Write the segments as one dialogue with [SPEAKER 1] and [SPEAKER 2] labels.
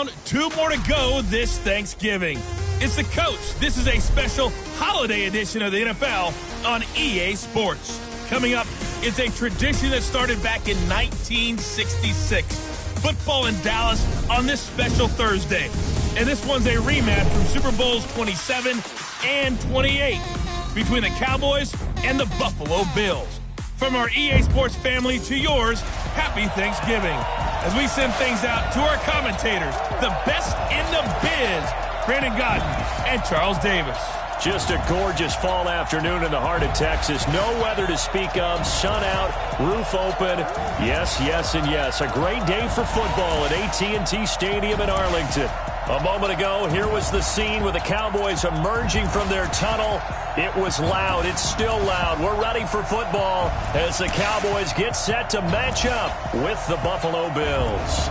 [SPEAKER 1] down, 2 more to go this Thanksgiving. It's the Coach. This is a special holiday edition of the NFL on EA Sports. Coming up, it's a tradition that started back in 1966. Football in Dallas on this special Thursday. And this one's a rematch from Super Bowls 27 and 28 between the Cowboys and the Buffalo Bills. From our EA Sports family to yours, happy Thanksgiving. As we send things out to our commentators, the best in the biz, Brandon Godden and Charles Davis.
[SPEAKER 2] Just a gorgeous fall afternoon in the heart of Texas. No weather to speak of. Sun out, roof open. Yes, yes, and yes. A great day for football at AT&T Stadium in Arlington. A moment ago, here was the scene with the Cowboys emerging from their tunnel. It was loud. It's still loud. We're ready for football as the Cowboys get set to match up with the Buffalo Bills.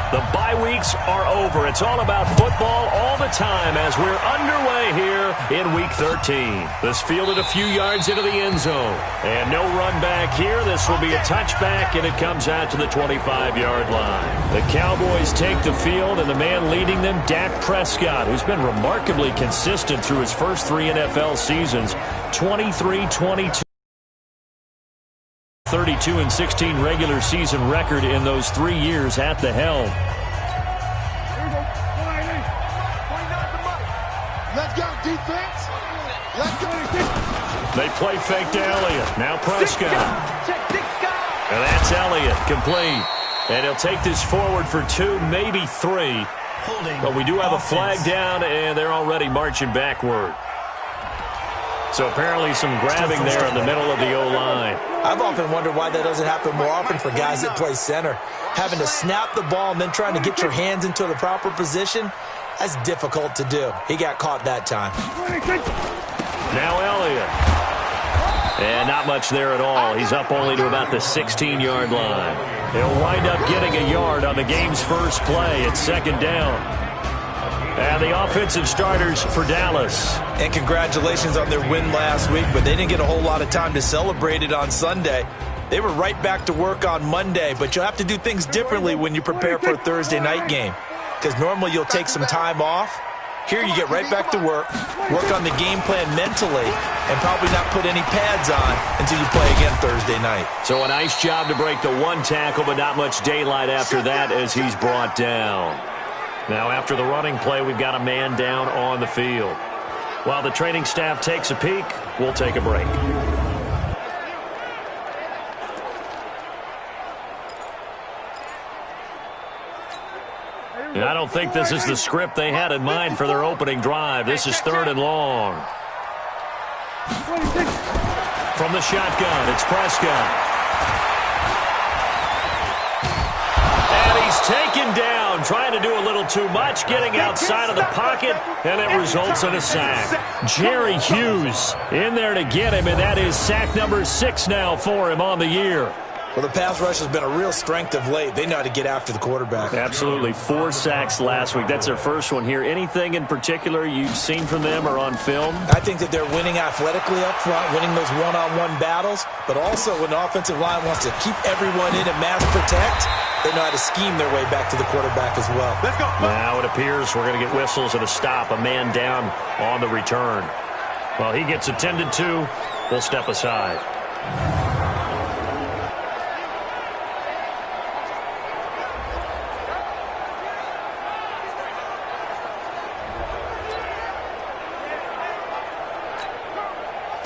[SPEAKER 2] The bye weeks are over. It's all about football all the time as we're underway here in Week 13. This fielded a few yards into the end zone. And no run back here. This will be a touchback, and it comes out to the 25-yard line. The Cowboys take the field, and the man leading them, Dak Prescott, who's been remarkably consistent through his first 3 NFL seasons, 23-22. 32-16 regular season record in those 3 years at the helm.
[SPEAKER 3] Let's go, defense. Let's go.
[SPEAKER 2] They play fake to Elliott. Now Prescott. And that's Elliott, complete. And he'll take this forward for 2, maybe 3. But we do have a flag down, and they're already marching backward. So apparently some grabbing there in the middle of the O-line.
[SPEAKER 4] I've often wondered why that doesn't happen more often for guys that play center. Having to snap the ball and then trying to get your hands into the proper position, that's difficult to do. He got caught that time.
[SPEAKER 2] Now Elliott. And not much there at all. He's up only to about the 16-yard line. He'll wind up getting a yard on the game's first play. It's second down. And the offensive starters for Dallas.
[SPEAKER 4] And congratulations on their win last week, but they didn't get a whole lot of time to celebrate it on Sunday. They were right back to work on Monday, but you'll have to do things differently when you prepare for a Thursday night game, because normally you'll take some time off. Here you get right back to work on the game plan mentally, and probably not put any pads on until you play again Thursday night.
[SPEAKER 2] So a nice job to break the 1 tackle, but not much daylight after that as he's brought down. Now, after the running play, we've got a man down on the field. While the training staff takes a peek, we'll take a break. And I don't think this is the script they had in mind for their opening drive. This is 3rd and long. From the shotgun, it's Prescott. And he's taken down, trying to do a little too much, getting outside of the pocket, and it results in a sack. Jerry Hughes in there to get him, and that is sack number 6 now for him on the year.
[SPEAKER 4] Well, the pass rush has been a real strength of late. They know how to get after the quarterback.
[SPEAKER 2] Absolutely. 4 sacks last week. That's their first one here. Anything in particular you've seen from them or on film?
[SPEAKER 4] I think that they're winning athletically up front, winning those one-on-one battles, but also when the offensive line wants to keep everyone in and mass protect, they know how to scheme their way back to the quarterback as well.
[SPEAKER 3] Let's go.
[SPEAKER 2] Now it appears we're going to get whistles and a stop. A man down on the return. Well, he gets attended to. We'll step aside.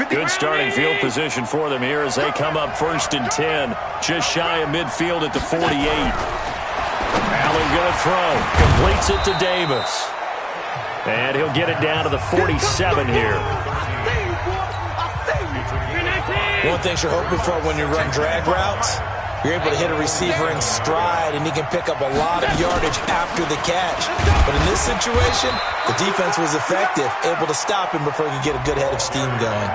[SPEAKER 2] Good starting field position for them here as they come up 1st and 10. Just shy of midfield at the 48. Allen going to throw. Completes it to Davis. And he'll get it down to the 47 here.
[SPEAKER 4] One thing you're hoping for when you run drag routes You're able to hit a receiver in stride, and he can pick up a lot of yardage after the catch. But in this situation, the defense was effective, able to stop him before he could get a good head of steam going.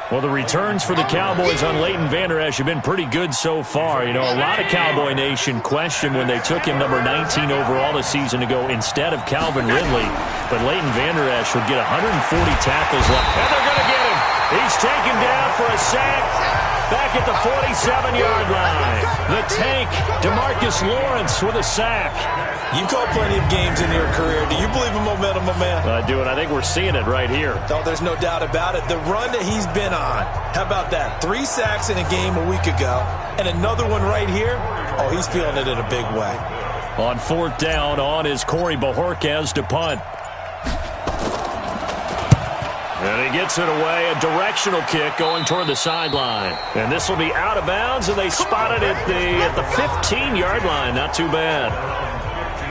[SPEAKER 2] Well, the returns for the Cowboys on Leighton Vander Esch have been pretty good so far. You know, a lot of Cowboy Nation questioned when they took him number 19 overall this season ago instead of Calvin Ridley. But Leighton Vander Esch would get 140 tackles left. And they're going to get him. He's taken down for a sack back at the 47-yard line. The tank, DeMarcus Lawrence with a sack.
[SPEAKER 4] You've called plenty of games in your career. Do you believe in momentum, my man?
[SPEAKER 2] I do, and I think we're seeing it right here.
[SPEAKER 4] No, there's no doubt about it. The run that he's been on, how about that? 3 sacks in a game a week ago, and another one right here. Oh, he's feeling it in a big way.
[SPEAKER 2] On 4th down, on is Corey Bojorquez to punt. And he gets it away, a directional kick going toward the sideline. And this will be out of bounds, and they spot it at the 15-yard line. Not too bad.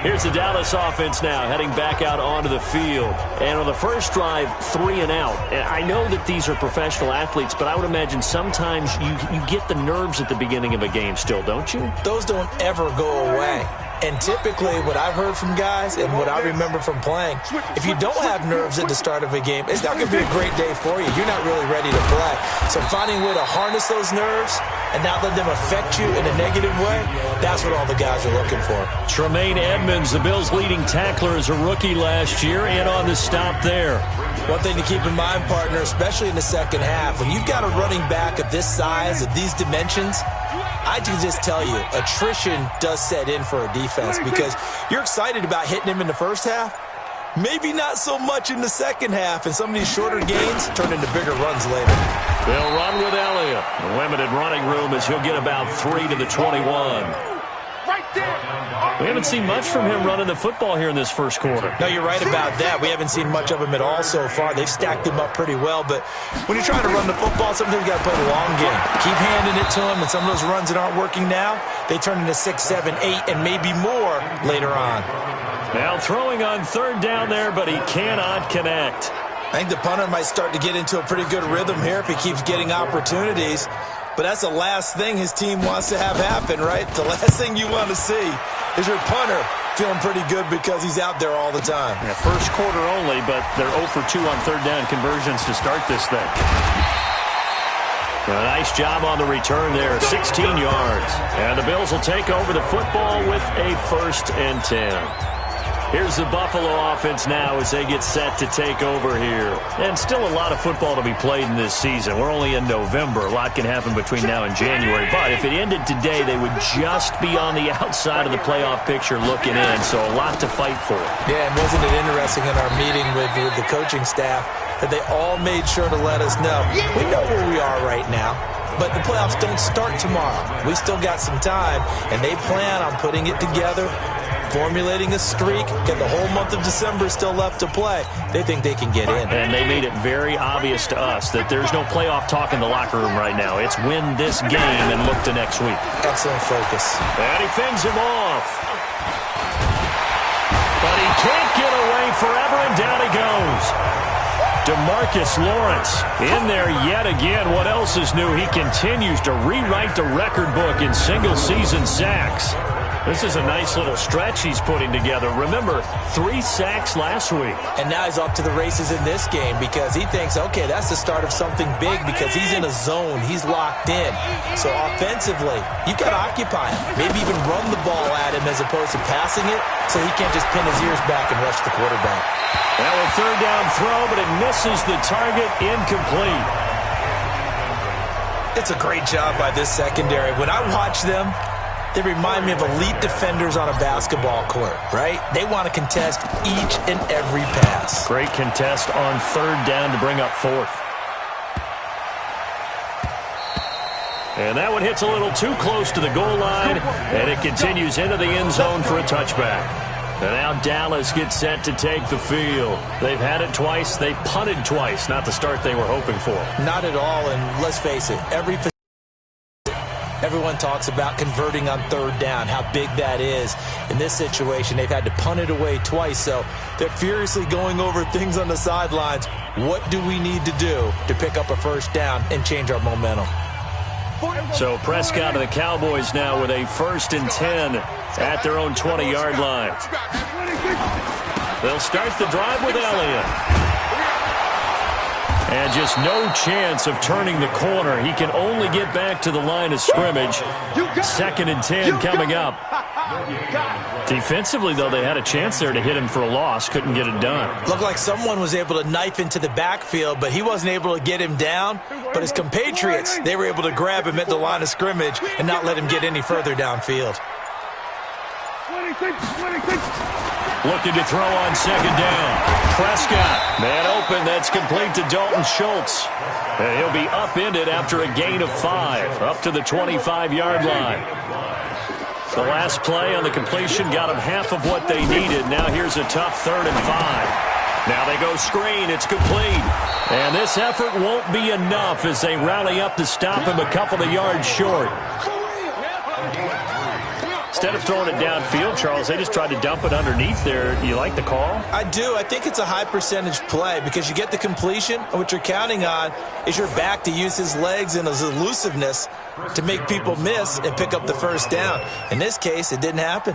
[SPEAKER 2] Here's the Dallas offense now, heading back out onto the field. And on the first drive, 3 and out. And I know that these are professional athletes, but I would imagine sometimes you get the nerves at the beginning of a game still, don't you?
[SPEAKER 4] Those don't ever go away. And typically what I've heard from guys and what I remember from playing, if you don't have nerves at the start of a game, it's not going to be a great day for you. You're not really ready to play. So finding a way to harness those nerves and not let them affect you in a negative way, that's what all the guys are looking for.
[SPEAKER 2] Tremaine Edmonds, the Bills' leading tackler as a rookie last year, in on the stop there.
[SPEAKER 4] One thing to keep in mind, partner, especially in the second half, when you've got a running back of this size, of these dimensions, I can just tell you, attrition does set in for a defense because you're excited about hitting him in the first half. Maybe not so much in the second half, and some of these shorter gains turn into bigger runs later.
[SPEAKER 2] They'll run with Elliott. A limited running room as he'll get about 3 to the 21. We haven't seen much from him running the football here in this first quarter.
[SPEAKER 4] No, you're right about that. We haven't seen much of him at all so far. They've stacked him up pretty well, but when you're trying to run the football, sometimes you got to play the long game. Keep handing it to him, and some of those runs that aren't working now, they turn into 6, 7, 8, and maybe more later on.
[SPEAKER 2] Now throwing on 3rd down there, but he cannot connect.
[SPEAKER 4] I think the punter might start to get into a pretty good rhythm here if he keeps getting opportunities. But that's the last thing his team wants to have happen, right? The last thing you want to see is your punter feeling pretty good because he's out there all the time.
[SPEAKER 2] Yeah, first quarter only, but they're 0 for 2 on 3rd down conversions to start this thing. A nice job on the return there, 16 yards. And the Bills will take over the football with a 1st and 10. Here's the Buffalo offense now as they get set to take over here. And still a lot of football to be played in this season. We're only in November. A lot can happen between now and January. But if it ended today, they would just be on the outside of the playoff picture looking in. So a lot to fight for.
[SPEAKER 4] Yeah, and wasn't it interesting in our meeting with the coaching staff that they all made sure to let us know. We know where we are right now. But the playoffs don't start tomorrow. We still got some time, and they plan on putting it together, formulating a streak, get the whole month of December still left to play. They think they can get in.
[SPEAKER 2] And they made it very obvious to us that there's no playoff talk in the locker room right now. It's win this game and look to next week.
[SPEAKER 4] Excellent focus.
[SPEAKER 2] And he fends him off. But he can't get away forever, and down he goes. DeMarcus Lawrence in there yet again. What else is new? He continues to rewrite the record book in single-season sacks. This is a nice little stretch he's putting together. Remember, 3 sacks last week.
[SPEAKER 4] And now he's off to the races in this game because he thinks, okay, that's the start of something big because he's in a zone. He's locked in. So offensively, you've got to occupy him. Maybe even run the ball at him as opposed to passing it so he can't just pin his ears back and rush the quarterback.
[SPEAKER 2] Now a 3rd down throw, but it misses the target, incomplete.
[SPEAKER 4] It's a great job by this secondary. When I watch them, they remind me of elite defenders on a basketball court, right? They want to contest each and every pass.
[SPEAKER 2] Great contest on 3rd down to bring up 4th. And that one hits a little too close to the goal line, and it continues into the end zone for a touchback. And now Dallas gets set to take the field. They've had it twice. They've punted twice. Not the start they were hoping for.
[SPEAKER 4] Not at all, and let's face it, everyone talks about converting on 3rd down, how big that is. In this situation, they've had to punt it away twice, so they're furiously going over things on the sidelines. What do we need to do to pick up a 1st down and change our momentum?
[SPEAKER 2] So Prescott and the Cowboys now with a 1st and 10 at their own 20-yard line. They'll start the drive with Elliott. And just no chance of turning the corner. He can only get back to the line of scrimmage. 2nd and 10 coming up. Defensively, though, they had a chance there to hit him for a loss. Couldn't get it done.
[SPEAKER 4] Looked like someone was able to knife into the backfield, but he wasn't able to get him down. But his compatriots, they were able to grab him at the line of scrimmage and not let him get any further downfield.
[SPEAKER 2] Looking to throw on 2nd down. Prescott, man open, that's complete to Dalton Schultz. And he'll be upended after a gain of 5, up to the 25-yard line. The last play on the completion got them half of what they needed. Now here's a tough 3rd and 5. Now they go screen. It's complete. And this effort won't be enough as they rally up to stop him a couple of yards short. Instead of throwing it downfield, Charles, they just tried to dump it underneath there. Do you like the call?
[SPEAKER 4] I do. I think it's a high-percentage play because you get the completion, and what you're counting on is your back to use his legs and his elusiveness to make people miss and pick up the 1st down. In this case, it didn't happen.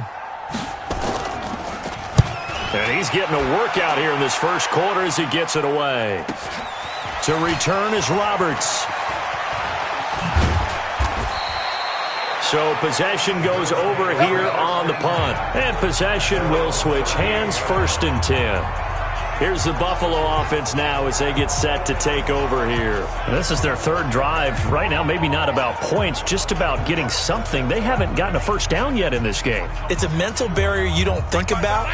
[SPEAKER 2] And he's getting a workout here in this 1st quarter as he gets it away. To return is Roberts. So possession goes over here on the punt. And possession will switch hands, 1st and 10. Here's the Buffalo offense now as they get set to take over here. And this is their 3rd drive. Right now, maybe not about points, just about getting something. They haven't gotten a 1st down yet in this game.
[SPEAKER 4] It's a mental barrier you don't think about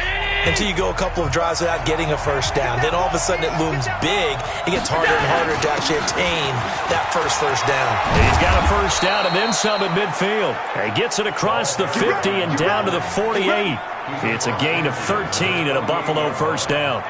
[SPEAKER 4] until you go a couple of drives without getting a 1st down. Then all of a sudden it looms big. It gets harder and harder to actually attain that first down.
[SPEAKER 2] He's got a 1st down and then some at midfield. He gets it across the 50 and down to the 48. It's a gain of 13 and a Buffalo 1st down.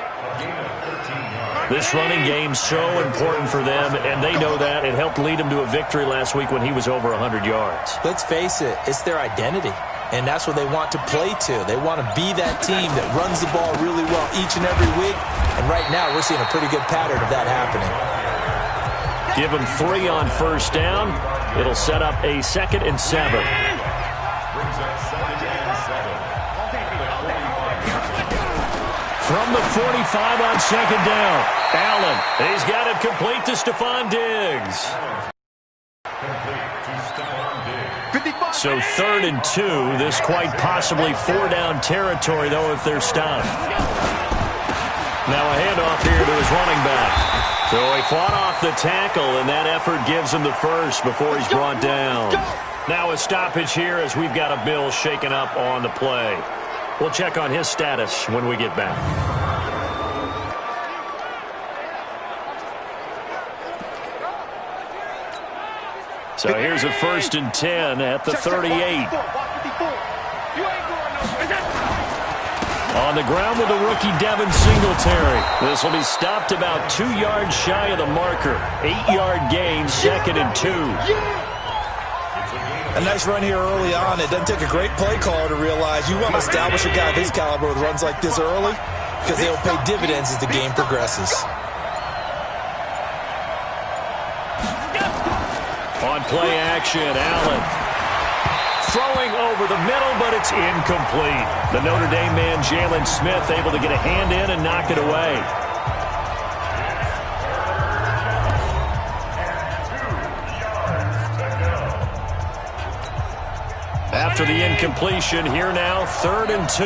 [SPEAKER 2] This running game so important for them, and they know that. It helped lead them to a victory last week when he was over 100 yards.
[SPEAKER 4] Let's face it, it's their identity, and that's what they want to play to. They want to be that team that runs the ball really well each and every week, and right now we're seeing a pretty good pattern of that happening.
[SPEAKER 2] Give them 3 on 1st down. It'll set up a 2nd and 7. From the 45 on 2nd down. Allen, he's got it complete to Stephon Diggs. So 3rd and 2. This quite possibly 4-down territory, though, if they're stopped. Now a handoff here to his running back. So he fought off the tackle, and that effort gives him the 1st before he's brought down. Now a stoppage here as we've got a Bill shaken up on the play. We'll check on his status when we get back. So here's a 1st and 10 at the 38. On the ground with the rookie Devin Singletary. This will be stopped about 2 yards shy of the marker. 8-yard gain, 2nd and 2.
[SPEAKER 4] A nice run here early on. It doesn't take a great play caller to realize you want to establish a guy of his caliber with runs like this early because they'll pay dividends as the game progresses.
[SPEAKER 2] On play action, Allen throwing over the middle, but it's incomplete. The Notre Dame man, Jalen Smith, able to get a hand in and knock it away. After the incompletion, here now, 3rd and 2.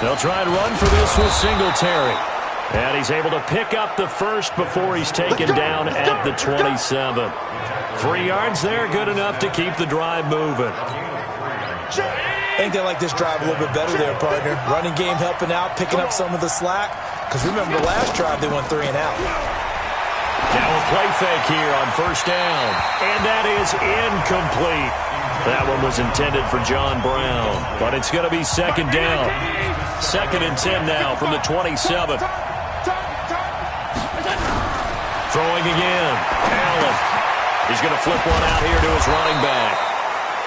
[SPEAKER 2] They'll try and run for this with Singletary. And he's able to pick up the 1st before he's taken down at the 27. 3 yards there, good enough to keep the drive moving.
[SPEAKER 4] I think they like this drive a little bit better there, partner. Running game helping out, picking up some of the slack. Because remember, the last drive they went 3 and out.
[SPEAKER 2] Now a play fake here on 1st down. And that is incomplete. That one was intended for John Brown. But it's going to be 2nd down. 2nd and 10 now from the 27. Throwing again. Allen. He's going to flip one out here to his running back.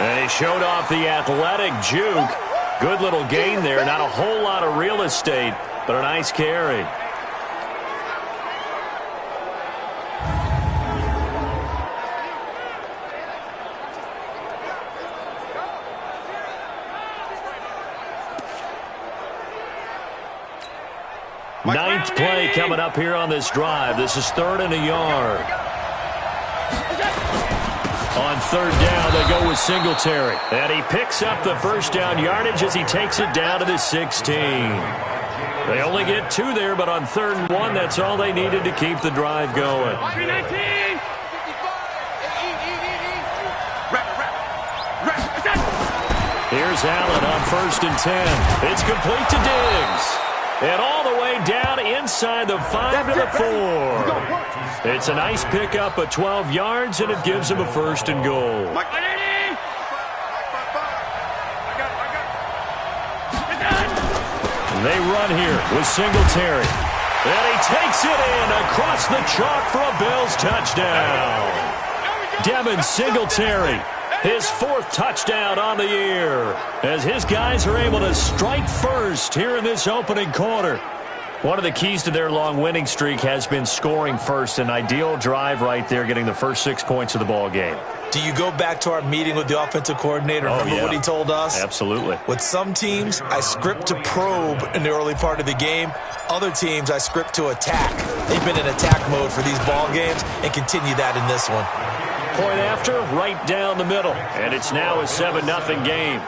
[SPEAKER 2] And he showed off the athletic juke. Good little gain there. Not a whole lot of real estate, but a nice carry. Ninth play coming up here on this drive. This is 3rd and a yard. On 3rd down, they go with Singletary. And he picks up the first down yardage as he takes it down to the 16. They only get 2 there, but on 3rd and 1, that's all they needed to keep the drive going. Here's Allen on 1st and 10. It's complete to Diggs. And all the way down inside the 5 to the 4. It's a nice pickup of 12 yards, and it gives him a 1st and goal. And they run here with Singletary. And he takes it in across the chalk for a Bills touchdown. Devin Singletary. His 4th touchdown on the year as his guys are able to strike first here in this opening quarter. One of the keys to their long winning streak has been scoring first. An ideal drive right there, getting the first 6 points of the ball game.
[SPEAKER 4] Do you go back to our meeting with the offensive coordinator? Remember what he told us?
[SPEAKER 2] Absolutely.
[SPEAKER 4] With some teams, I script to probe in the early part of the game. Other teams, I script to attack. They've been in attack mode for these ball games and continue that in this one.
[SPEAKER 2] Point after, right down the middle. And it's now a 7-0 game.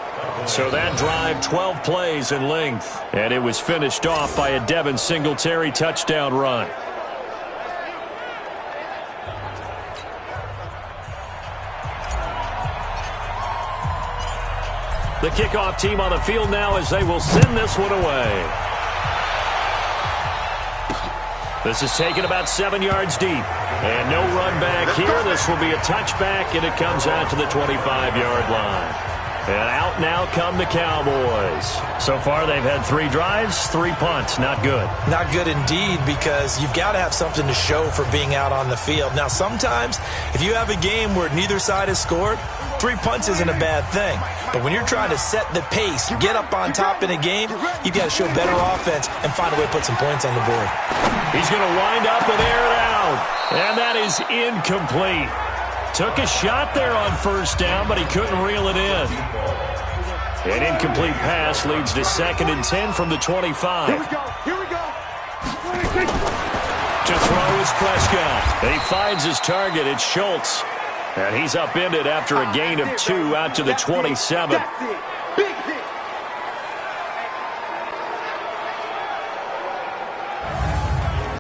[SPEAKER 2] So that drive, 12 plays in length. And it was finished off by a Devin Singletary touchdown run. The kickoff team on the field now as they will send this one away. This is taken about 7 yards deep. And no run back here. This will be a touchback, and it comes out to the 25-yard line. And out now come the Cowboys. So far, they've had 3 drives, 3 punts. Not good. Not good indeed, because you've got to have something to show for being out on the field. Now, sometimes, if you have a game where neither side has scored, 3 punts isn't a bad thing. But when you're trying to set the pace, get up on top in a game, you've got to show better offense and find a way to put some points on the board. He's going to wind up and air it out. And that is incomplete. Took a shot there on 1st down, but he couldn't reel it in. An incomplete pass leads to 2nd and 10 from the 25.
[SPEAKER 3] Here we go.
[SPEAKER 2] To throw is Prescott. He finds his target. It's Schultz. And he's upended after a gain of 2 out to the 27.
[SPEAKER 3] Big hit.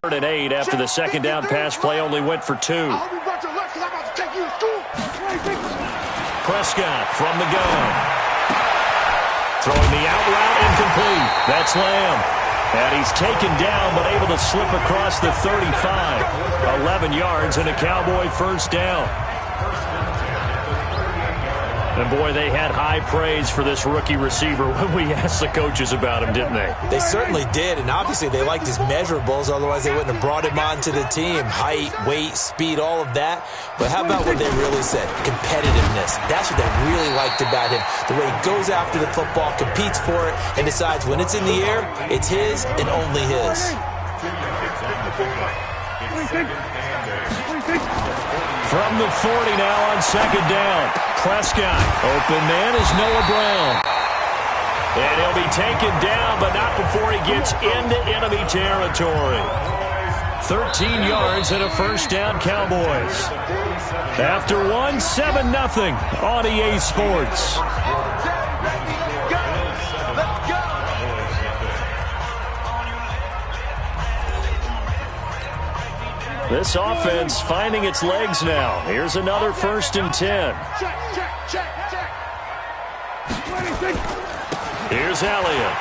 [SPEAKER 2] Third and 8 after the 2nd down pass play only went for 2. Prescott from the gun. Throwing the out route incomplete. That's Lamb. And he's taken down but able to slip across the 35. 11 yards and a Cowboy 1st down. And, boy, they had high praise for this rookie receiver when we asked the coaches about him, didn't they?
[SPEAKER 4] They certainly did, and obviously they liked his measurables. Otherwise, they wouldn't have brought him onto the team. Height, weight, speed, all of that. But how about what they really said? Competitiveness. That's what they really liked about him. The way he goes after the football, competes for it, and decides when it's in the air, it's his and only his.
[SPEAKER 2] From the 40 now on 2nd down. Prescott. Open man is Noah Brown. And he'll be taken down, but not before he gets into enemy territory. 13 yards and a 1st down, Cowboys. After 1, 7-0 on EA Sports. This offense finding its legs now. Here's another 1st and 10. Here's Elliott.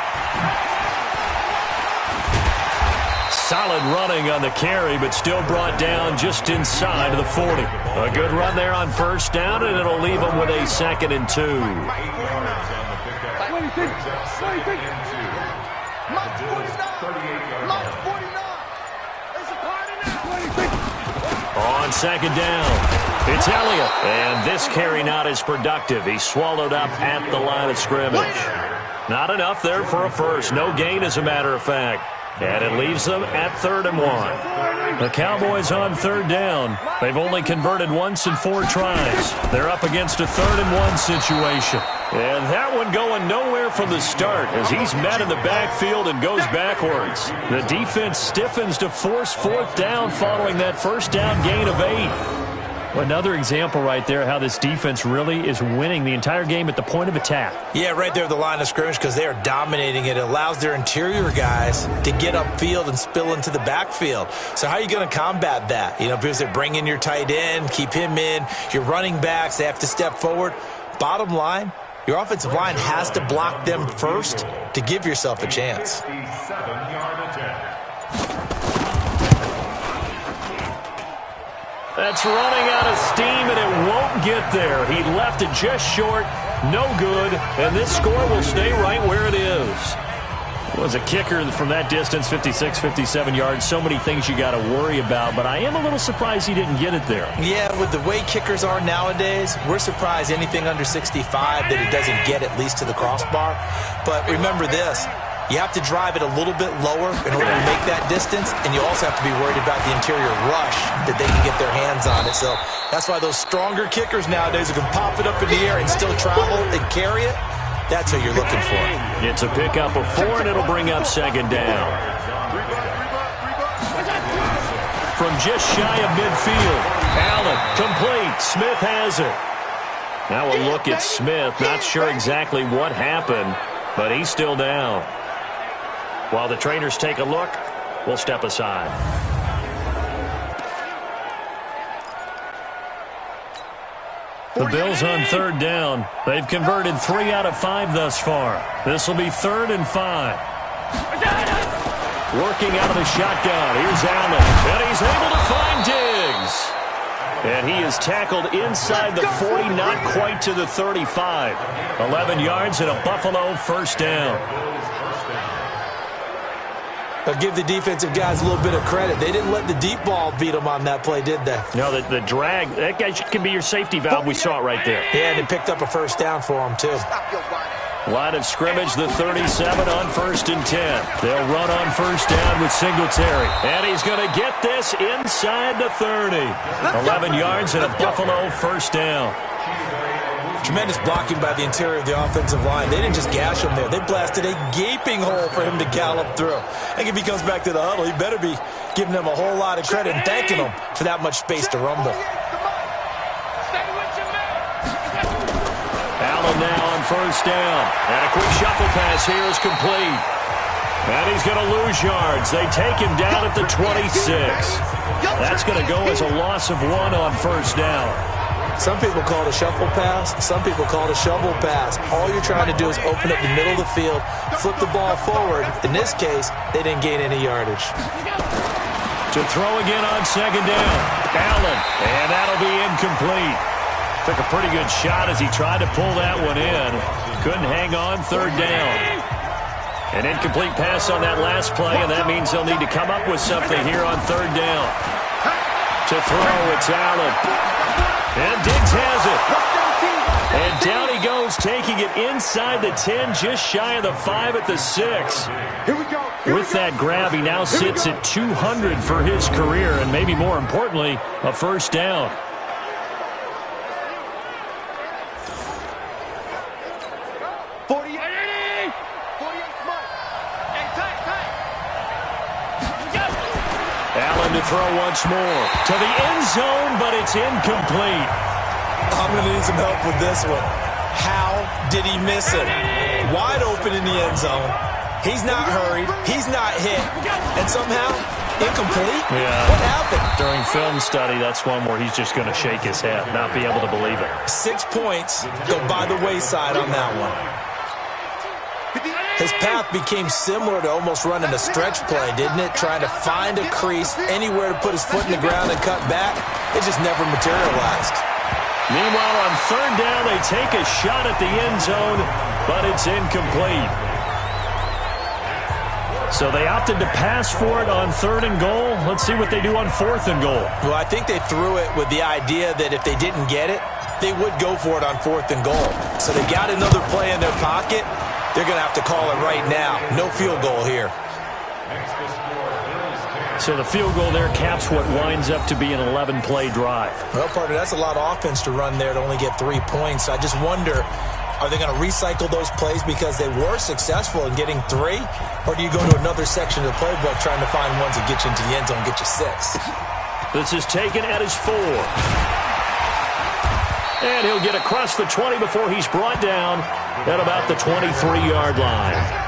[SPEAKER 2] Solid running on the carry, but still brought down just inside of the 40. A good run there on 1st down, and it'll leave them with a 2nd and 2. On 2nd down, it's Elliott. And this carry not as productive. He's swallowed up at the line of scrimmage. Not enough there for a first. No gain, as a matter of fact. And it leaves them at 3rd and 1. The Cowboys on 3rd down. They've only converted once in 4 tries. They're up against a 3rd and 1 situation. And that one going nowhere from the start as he's met in the backfield and goes backwards. The defense stiffens to force 4th down following that first down gain of 8. Another example right there how this defense really is winning the entire game at the point of attack.
[SPEAKER 4] Yeah, right there at the line of scrimmage because they are dominating it. It allows their interior guys to get upfield and spill into the backfield. So how are you going to combat that? Because they bring in your tight end, keep him in. Your running backs, they have to step forward. Bottom line, your offensive line has to block them first to give yourself a chance.
[SPEAKER 2] That's running out of steam, and it won't get there. He left it just short, no good, and this score will stay right where it is. It was a kicker from that distance, 56, 57 yards. So many things you got to worry about, but I am a little surprised he didn't get it there.
[SPEAKER 4] Yeah, with the way kickers are nowadays, we're surprised anything under 65 that it doesn't get at least to the crossbar. But remember this. You have to drive it a little bit lower in order to make that distance, and you also have to be worried about the interior rush that they can get their hands on it. So that's why those stronger kickers nowadays who can pop it up in the air and still travel and carry it, that's what you're looking for.
[SPEAKER 2] It's a pickup of 4, and it'll bring up 2nd down. From just shy of midfield, Allen, complete. Smith has it. Now we'll look at Smith. Not sure exactly what happened, but he's still down. While the trainers take a look, we'll step aside. The Bills on 3rd down. They've converted 3 out of 5 thus far. This will be 3rd and 5. Working out of the shotgun. Here's Allen. And he's able to find Diggs. And he is tackled inside the 40, not quite to the 35. 11 yards and a Buffalo 1st down.
[SPEAKER 4] I'll give the defensive guys a little bit of credit. They didn't let the deep ball beat them on that play, did they?
[SPEAKER 2] No, the drag, that guy can be your safety valve. We saw it right there.
[SPEAKER 4] Yeah, and they picked up a 1st down for him, too.
[SPEAKER 2] Line of scrimmage, the 37 on 1st and 10. They'll run on 1st down with Singletary. And he's going to get this inside the 30. 11 yards and a Buffalo 1st down.
[SPEAKER 4] Tremendous blocking by the interior of the offensive line. They didn't just gash him there. They blasted a gaping hole for him to gallop through. I think if he comes back to the huddle, he better be giving them a whole lot of credit and thanking them for that much space to rumble.
[SPEAKER 2] Allen now on 1st down. And a quick shuffle pass here is complete. And he's going to lose yards. They take him down at the 26. That's going to go as a loss of 1 on 1st down.
[SPEAKER 4] Some people call it a shuffle pass. Some people call it a shovel pass. All you're trying to do is open up the middle of the field, flip the ball forward. In this case, they didn't gain any yardage.
[SPEAKER 2] To throw again on 2nd down. Allen, and that'll be incomplete. Took a pretty good shot as he tried to pull that one in. Couldn't hang on 3rd down. An incomplete pass on that last play, and that means they'll need to come up with something here on 3rd down. To throw, it's Allen. And Diggs has it. And down he goes, taking it inside the 10, just shy of the 5 at the 6. With that grab, he now sits at 200 for his career, and maybe more importantly, a 1st down. Allen to throw once more. To the end zone, but it's incomplete.
[SPEAKER 4] I'm going to need some help with this one. How did he miss it? Wide open in the end zone. He's not hurried. He's not hit. And somehow, incomplete?
[SPEAKER 2] Yeah.
[SPEAKER 4] What happened?
[SPEAKER 2] During film study, that's one where he's just going to shake his head, not be able to believe it.
[SPEAKER 4] 6 points go by the wayside on that one. His path became similar to almost running a stretch play, didn't it? Trying to find a crease, anywhere to put his foot in the ground and cut back. It just never materialized.
[SPEAKER 2] Meanwhile, on 3rd down, they take a shot at the end zone, but it's incomplete. So they opted to pass for it on 3rd and goal. Let's see what they do on 4th and goal.
[SPEAKER 4] Well, I think they threw it with the idea that if they didn't get it, they would go for it on 4th and goal. So they got another play in their pocket. They're going to have to call it right now. No field goal here.
[SPEAKER 2] So the field goal there caps what winds up to be an 11-play drive.
[SPEAKER 4] Well, partner, that's a lot of offense to run there to only get 3 points. I just wonder, are they going to recycle those plays because they were successful in getting 3? Or do you go to another section of the playbook trying to find ones that get you into the end zone and get you 6?
[SPEAKER 2] This is taken at his 4. And he'll get across the 20 before he's brought down at about the 23-yard line.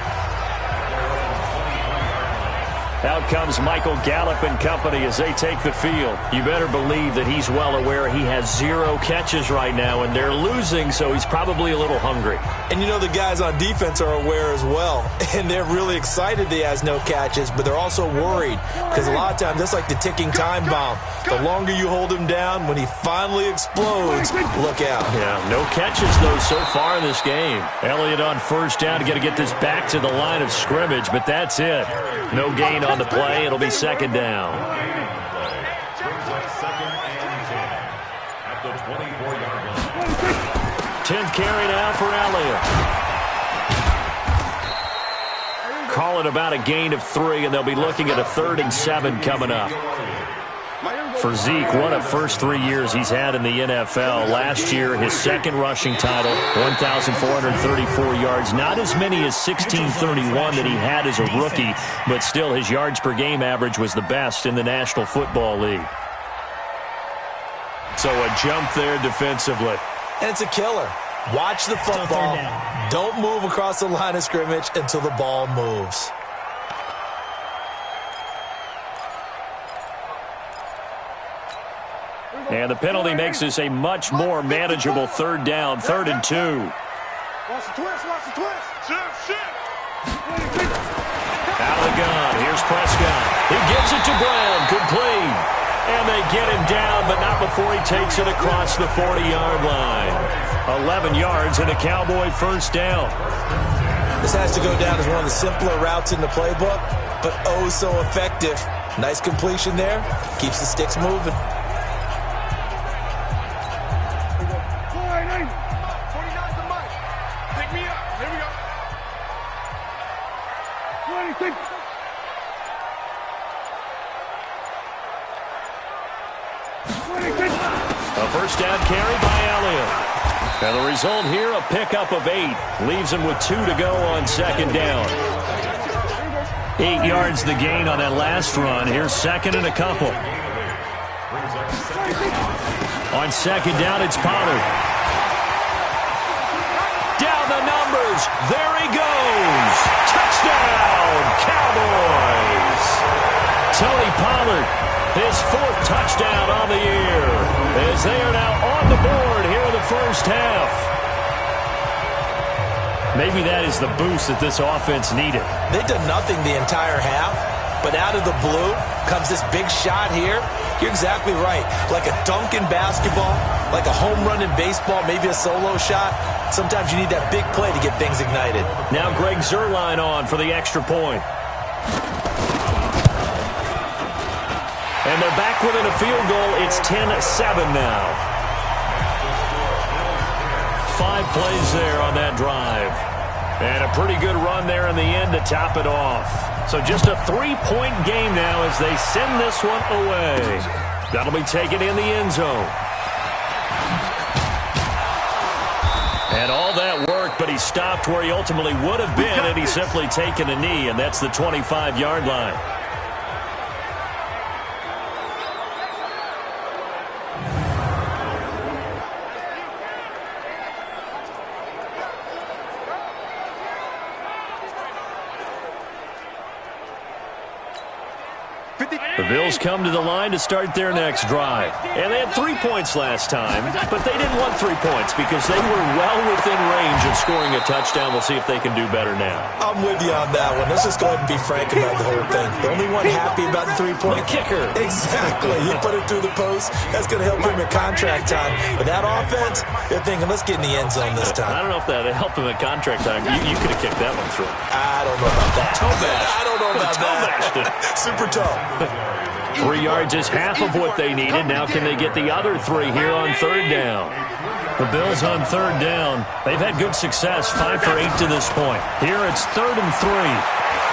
[SPEAKER 2] Out comes Michael Gallup and company as they take the field. You better believe that he's well aware he has 0 catches right now, and they're losing, so he's probably a little hungry.
[SPEAKER 4] And you know the guys on defense are aware as well, and they're really excited he has no catches, but they're also worried because a lot of times that's like the ticking time bomb. The longer you hold him down, when he finally explodes, look out.
[SPEAKER 2] Yeah, no catches, though, so far in this game. Elliott on first down, got to get this back to the line of scrimmage, but that's it. No gain on the play. It'll be second down. 10th carry now for Elliott. Call it about a gain of 3, and they'll be looking at a 3rd and 7 coming up. For Zeke, one of the first 3 years he's had in the NFL. Last year, his second rushing title, 1,434 yards. Not as many as 1,631 that he had as a rookie, but still his yards per game average was the best in the National Football League. So a jump there defensively.
[SPEAKER 4] And it's a killer. Watch the football. Don't move across the line of scrimmage until the ball moves.
[SPEAKER 2] And the penalty makes this a much more manageable 3rd down, 3rd and 2.
[SPEAKER 3] Watch the twist, watch the twist.
[SPEAKER 2] Out of the gun, here's Prescott. He gives it to Brown, complete. And they get him down, but not before he takes it across the 40-yard line. 11 yards and a Cowboy first down.
[SPEAKER 4] This has to go down as one of the simpler routes in the playbook, but oh so effective. Nice completion there. Keeps the sticks moving.
[SPEAKER 3] 29's the mic. Pick me up. Here we go. 26.
[SPEAKER 2] A first down carry by Elliott. And the result here, a pickup of 8. Leaves him with 2 to go on second down. 8 yards the gain on that last run. Here's second and a couple. On second down, it's Pollard. Down the numbers. There he goes. Touchdown, Cowboys. Tony Pollard, his 4th touchdown on the year, as they are now on the board here in the first half. Maybe that is the boost that this offense needed.
[SPEAKER 4] They did nothing the entire half, but out of the blue comes this big shot here. You're exactly right. Like a dunk in basketball, like a home run in baseball, maybe a solo shot. Sometimes you need that big play to get things ignited.
[SPEAKER 2] Now Greg Zuerlein on for the extra point. And they're back within a field goal. It's 10-7 now. 5 plays there on that drive. And a pretty good run there in the end to top it off. So just a 3-point game now as they send this one away. That'll be taken in the end zone. And all that work, but he stopped where he ultimately would have been, and he's simply taken a knee, and that's the 25-yard line. The Bills come to the line to start their next drive. And they had 3 points last time, but they didn't want 3 points because they were well within range of scoring a touchdown. We'll see if they can do better now.
[SPEAKER 4] I'm with you on that one. Let's just go ahead and be frank about the whole thing. The only one happy about the 3-point
[SPEAKER 2] kicker.
[SPEAKER 4] Exactly. You put it through the post. That's going to help him at contract time. But that offense, they're thinking, let's get in the end zone this time.
[SPEAKER 2] I don't know if that helped him at contract time. You could have kicked that one through.
[SPEAKER 4] I don't know about that.
[SPEAKER 2] Toe bash.
[SPEAKER 4] I don't know about that. Super toe.
[SPEAKER 2] 3 yards is half of what they needed. Now can they get the other 3 here on third down? The Bills on third down. They've had good success, 5 for 8 to this point. Here it's 3rd and 3.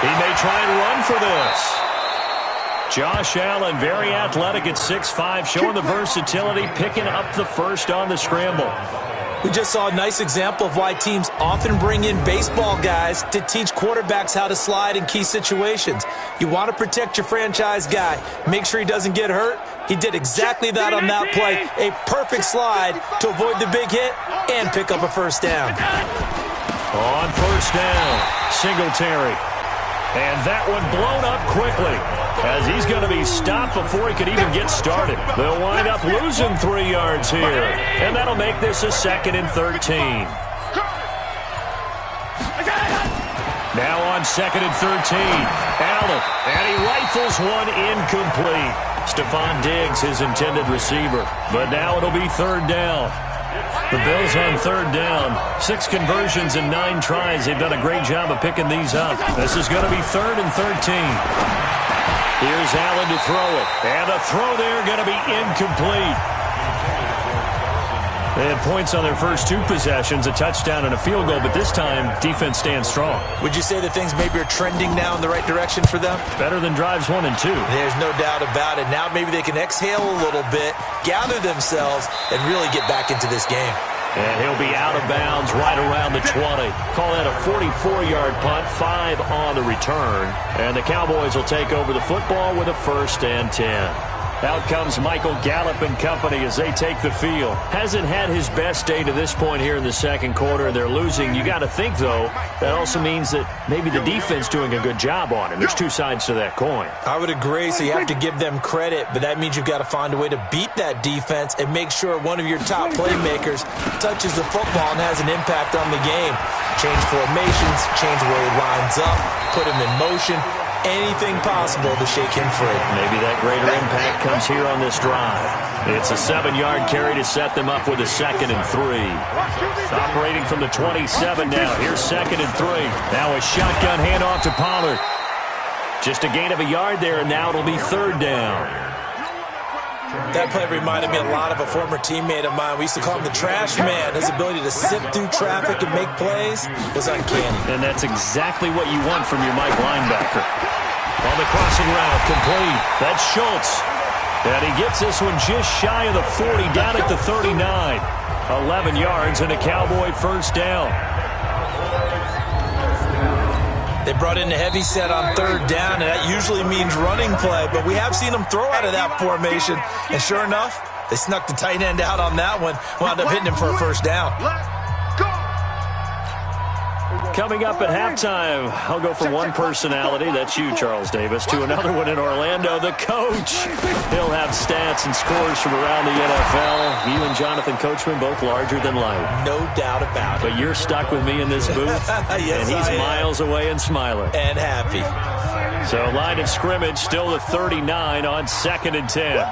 [SPEAKER 2] He may try and run for this. Josh Allen, very athletic at 6'5", showing the versatility, picking up the first on the scramble.
[SPEAKER 4] We just saw a nice example of why teams often bring in baseball guys to teach quarterbacks how to slide in key situations. You want to protect your franchise guy. Make sure he doesn't get hurt. He did exactly that on that play. A perfect slide to avoid the big hit and pick up a first down.
[SPEAKER 2] On first down, Singletary. And that one blown up quickly as he's going to be stopped before he could even get started. They'll wind up losing 3 yards here, and that'll make this a 2nd and 13. Now on 2nd and 13, Allen, and he rifles one incomplete. Stephon Diggs, his intended receiver, but now it'll be 3rd down. The Bills on 3rd down. 6 conversions and 9 tries. They've done a great job of picking these up. This is going to be 3rd and 13. Here's Allen to throw it. And the throw there going to be incomplete. They had points on their first 2 possessions, a touchdown and a field goal, but this time, defense stands strong.
[SPEAKER 4] Would you say that things maybe are trending now in the right direction for them?
[SPEAKER 2] Better than drives 1 and 2.
[SPEAKER 4] There's no doubt about it. Now maybe they can exhale a little bit, gather themselves, and really get back into this game.
[SPEAKER 2] And he'll be out of bounds right around the 20. Call that a 44-yard punt, 5 on the return. And the Cowboys will take over the football with a 1st and 10. Out comes Michael Gallup and company as they take the field. Hasn't had his best day to this point here in the 2nd quarter, and they're losing. You got to think, though, that also means that maybe the defense doing a good job on him. There's 2 sides to that coin.
[SPEAKER 4] I would agree, so you have to give them credit, but that means you've got to find a way to beat that defense and make sure one of your top playmakers touches the football and has an impact on the game. Change formations, change where he lines up, put him in motion. Anything possible to shake him free.
[SPEAKER 2] Maybe that greater impact comes here on this drive. It's a 7-yard carry to set them up with a 2nd and 3. Operating from the 27 now. Here's 2nd and 3. Now a shotgun handoff to Pollard. Just a gain of a yard there, and now it'll be 3rd down.
[SPEAKER 4] That play reminded me a lot of a former teammate of mine. We used to call him the trash man. His ability to sift through traffic and make plays was uncanny.
[SPEAKER 2] And that's exactly what you want from your Mike linebacker. On the crossing route, complete. That's Schultz. And he gets this one just shy of the 40, down at the 39. 11 yards and a Cowboy 1st down.
[SPEAKER 4] They brought in a heavy set on 3rd down, and that usually means running play. But we have seen them throw out of that formation. And sure enough, they snuck the tight end out on that one. Wound up hitting him for a 1st down.
[SPEAKER 2] Coming up at halftime, I'll go from one personality, that's you, Charles Davis, to another one in Orlando, the coach. He'll have stats and scores from around the NFL. You and Jonathan Coachman, both larger than life.
[SPEAKER 4] No doubt about it.
[SPEAKER 2] But you're stuck with me in this booth,
[SPEAKER 4] yes,
[SPEAKER 2] and he's miles away and smiling.
[SPEAKER 4] And happy.
[SPEAKER 2] So line of scrimmage, still the 39 on 2nd and 10.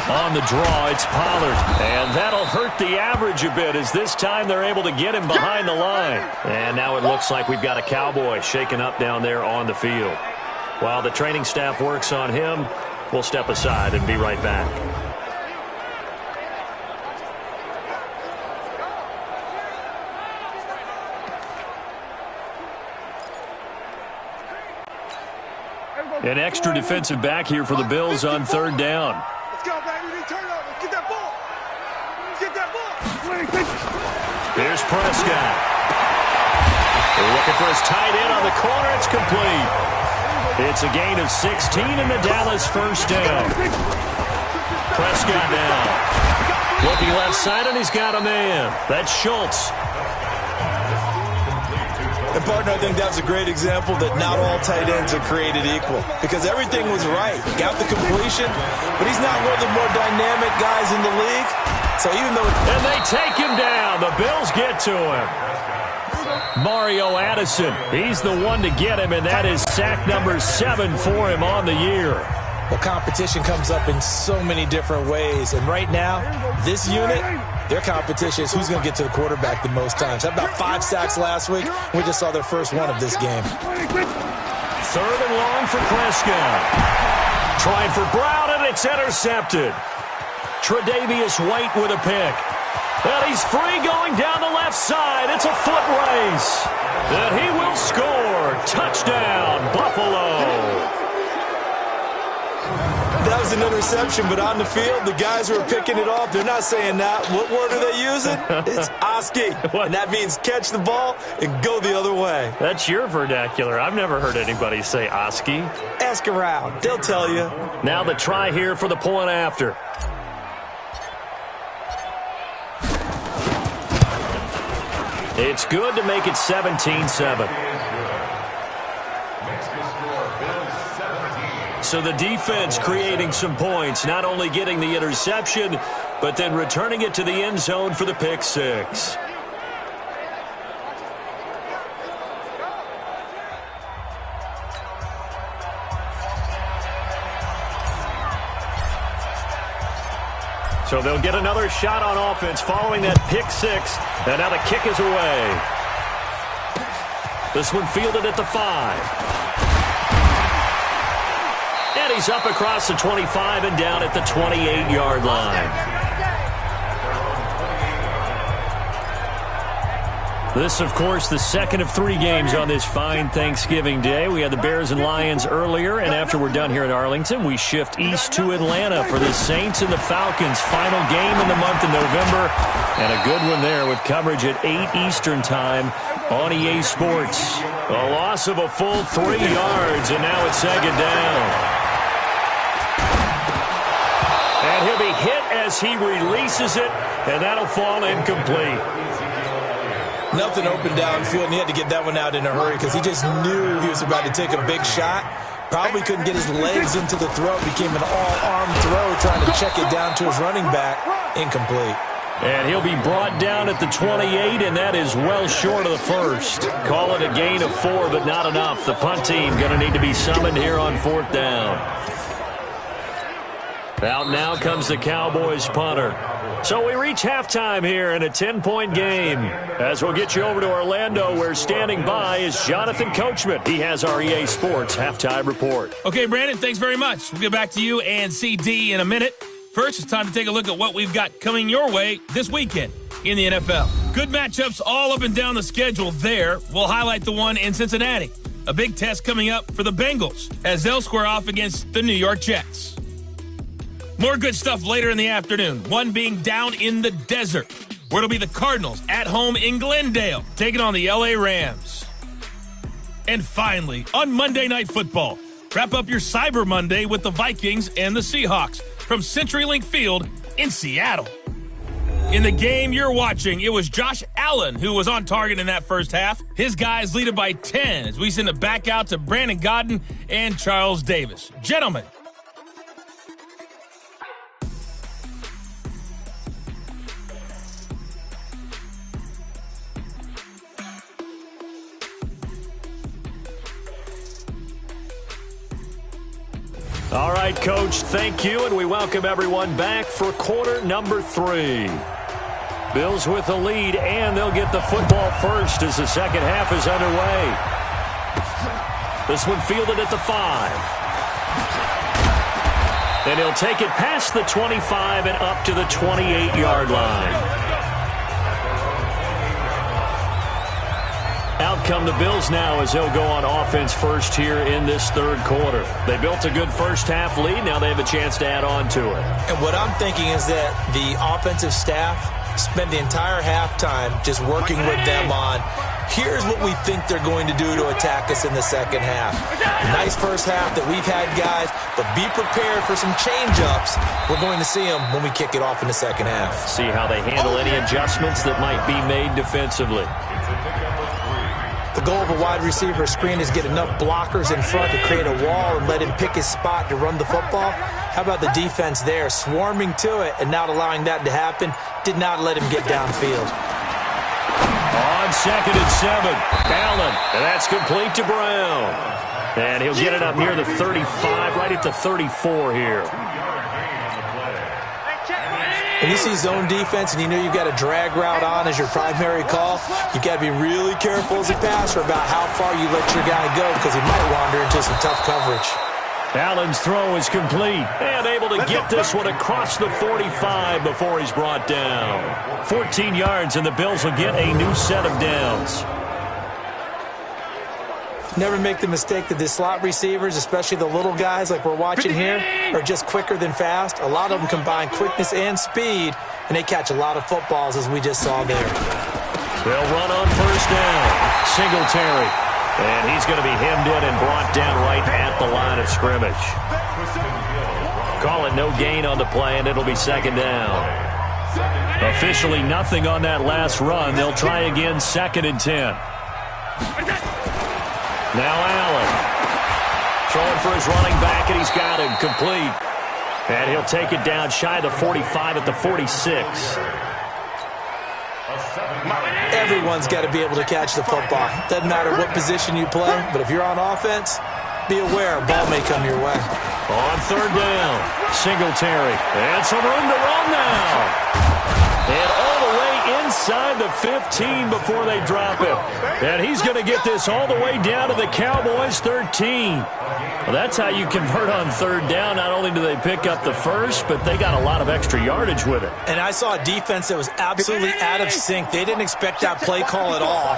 [SPEAKER 2] On the draw, it's Pollard. And that'll hurt the average a bit as this time they're able to get him behind the line. And now it looks like we've got a Cowboy shaken up down there on the field. While the training staff works on him, we'll step aside and be right back. An extra defensive back here for the Bills on 3rd down.
[SPEAKER 3] Go, baby. Turn over. Get that ball. Get that ball.
[SPEAKER 2] Here's Prescott. They're looking for his tight end on the corner. It's complete. It's a gain of 16 and the Dallas 1st down. Prescott now. Looking left side, and he's got a man. That's Schultz.
[SPEAKER 4] And, partner, I think that's a great example that not all tight ends are created equal because everything was right. He got the completion, but he's not one of the more dynamic guys in the league. So even though...
[SPEAKER 2] And they take him down. The Bills get to him. Mario Addison, he's the one to get him, and that is sack number 7 for him on the year.
[SPEAKER 4] Well, competition comes up in so many different ways, and right now, this unit... their competition is who's going to get to the quarterback the most times. How about 5 sacks last week? We just saw their first one of this game.
[SPEAKER 2] 3rd and long for Prescott. Trying for Brown, and it's intercepted. Tre'Davious White with a pick. And he's free going down the left side. It's a foot race. And he will score. Touchdown, Buffalo.
[SPEAKER 4] That was an interception, but on the field, the guys who are picking it off, they're not saying that. What word are they using? It's Oski. And that means catch the ball and go the other way.
[SPEAKER 2] That's your vernacular. I've never heard anybody say Oski.
[SPEAKER 4] Ask around. They'll tell you.
[SPEAKER 2] Now the try here for the point after. It's good to make it 17-7. So the defense creating some points, not only getting the interception, but then returning it to the end zone for the pick six. So they'll get another shot on offense following that pick six. And now the kick is away. This one fielded at the 5. And he's up across the 25 and down at the 28-yard line. This, of course, the second of 3 games on this fine Thanksgiving Day. We had the Bears and Lions earlier, and after we're done here in Arlington, we shift east to Atlanta for the Saints and the Falcons' final game in the month of November. And a good one there with coverage at 8 Eastern time on EA Sports. A loss of a full 3 yards, and now it's second down. And he'll be hit as he releases it, and that'll fall incomplete.
[SPEAKER 4] Nothing open downfield, and he had to get that one out in a hurry because he just knew he was about to take a big shot. Probably couldn't get his legs into the throw. Became an all-arm throw trying to check it down to his running back. Incomplete.
[SPEAKER 2] And he'll be brought down at the 28, and that is well short of the first. Call it a gain of 4, but not enough. The punt team going to need to be summoned here on 4th down. Out now comes the Cowboys punter. So we reach halftime here in a 10-point game. As we'll get you over to Orlando, where standing by is Jonathan Coachman. He has our EA Sports halftime report.
[SPEAKER 1] Okay, Brandon, thanks very much. We'll get back to you and CD in a minute. First, it's time to take a look at what we've got coming your way this weekend in the NFL. Good matchups all up and down the schedule there. We'll highlight the one in Cincinnati. A big test coming up for the Bengals as they'll square off against the New York Jets. More good stuff later in the afternoon, one being down in the desert, where it'll be the Cardinals at home in Glendale, taking on the LA Rams. And finally, on Monday Night Football, wrap up your Cyber Monday with the Vikings and the Seahawks from CenturyLink Field in Seattle. In the game you're watching, it was Josh Allen who was on target in that first half. His guys lead it by 10 as we send it back out to Brandon Godden and Charles Davis. Gentlemen.
[SPEAKER 2] All right, Coach, thank you, and we welcome everyone back for quarter number 3. Bills with the lead, and they'll get the football first as the second half is underway. This one fielded at the 5. And he'll take it past the 25 and up to the 28-yard line. Out come the Bills now as they'll go on offense first here in this third quarter. They built a good first half lead. Now they have a chance to add on to it.
[SPEAKER 4] And what I'm thinking is that the offensive staff spent the entire halftime just working with them on, here's what we think they're going to do to attack us in the second half. Nice first half that we've had, guys, but be prepared for some change-ups. We're going to see them when we kick it off in the second half.
[SPEAKER 2] See how they handle any adjustments that might be made defensively.
[SPEAKER 4] The goal of a wide receiver screen is get enough blockers in front to create a wall and let him pick his spot to run the football. How about the defense there, swarming to it and not allowing that to happen? Did not let him get downfield.
[SPEAKER 2] On 2nd and 7, Allen, and that's complete to Brown. And he'll get it up near the 35, right at the 34 here.
[SPEAKER 4] When you see zone defense and you know you've got a drag route on as your primary call, you've got to be really careful as a passer about how far you let your guy go because he might wander into some tough coverage.
[SPEAKER 2] Allen's throw is complete. And able to get this one across the 45 before he's brought down. 14 yards, and the Bills will get a new set of downs.
[SPEAKER 4] Never make the mistake that the slot receivers, especially the little guys like we're watching here, are just quicker than fast. A lot of them combine quickness and speed, and they catch a lot of footballs, as we just saw there.
[SPEAKER 2] They'll run on first down. Singletary. And he's going to be hemmed in and brought down right at the line of scrimmage. Call it no gain on the play, and it'll be second down. Officially nothing on that last run. They'll try again, 2nd and 10. Now Allen. Throwing for his running back, and he's got him complete. And he'll take it down shy of the 45 at the 46.
[SPEAKER 4] Everyone's got to be able to catch the football. Doesn't matter what position you play, but if you're on offense, be aware a ball may come your way.
[SPEAKER 2] On third down, Singletary. And some room to run now. And all the way inside the 15 before they drop him. And he's going to get this all the way down to the Cowboys' 13. Well, that's how you convert on third down. Not only do they pick up the first, but they got a lot of extra yardage with it.
[SPEAKER 4] And I saw a defense that was absolutely out of sync. They didn't expect that play call at all.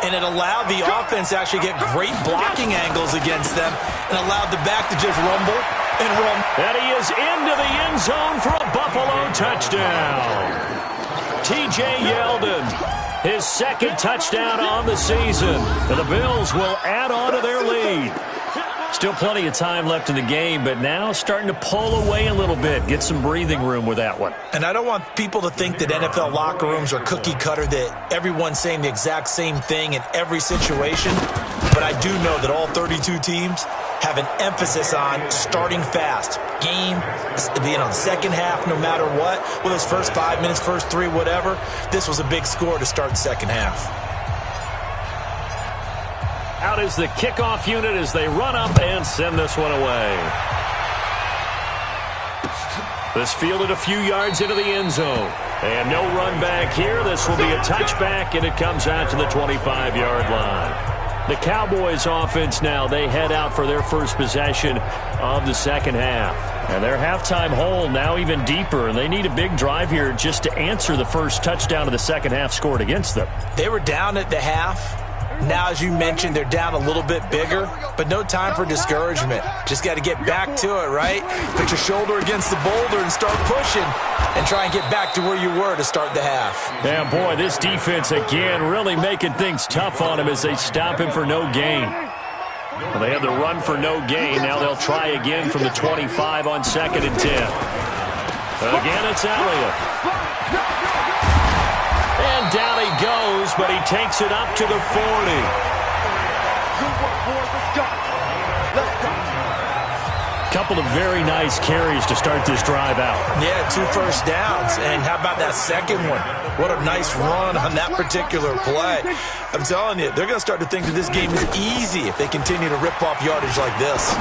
[SPEAKER 4] And it allowed the offense to actually get great blocking angles against them and allowed the back to just rumble and run.
[SPEAKER 2] And he is into the end zone for a Buffalo touchdown. T.J. Yeldon, his 2nd touchdown on the season. And the Bills will add on to their lead. Still plenty of time left in the game, but now starting to pull away a little bit. Get some breathing room with that one.
[SPEAKER 4] And I don't want people to think that NFL locker rooms are cookie cutter, that everyone's saying the exact same thing in every situation. But I do know that all 32 teams have an emphasis on starting fast. Game, being on the second half no matter what. Well, those first 5 minutes, first 3, whatever. This was a big score to start the second half.
[SPEAKER 2] Out is the kickoff unit as they run up and send this one away. This fielded a few yards into the end zone. And no run back here. This will be a touchback, and it comes out to the 25-yard line. The Cowboys offense now, they head out for their first possession of the second half. And their halftime hole now even deeper, and they need a big drive here just to answer the first touchdown of the second half scored against them.
[SPEAKER 4] They were down at the half. Now, as you mentioned, they're down a little bit bigger, but no time for discouragement. Just got to get back to it, right? Put your shoulder against the boulder and start pushing and try and get back to where you were to start the half.
[SPEAKER 2] Yeah, boy, this defense again really making things tough on him as they stop him for no gain. Well, they had the run for no gain. Now they'll try again from the 25 on 2nd and 10. Again, it's Elliott. And down he goes, but he takes it up to the 40. Couple of very nice carries to start this drive out.
[SPEAKER 4] Yeah, 2 first downs. And how about that second one? What a nice run on that particular play. I'm telling you, they're going to start to think that this game is easy if they continue to rip off yardage like this.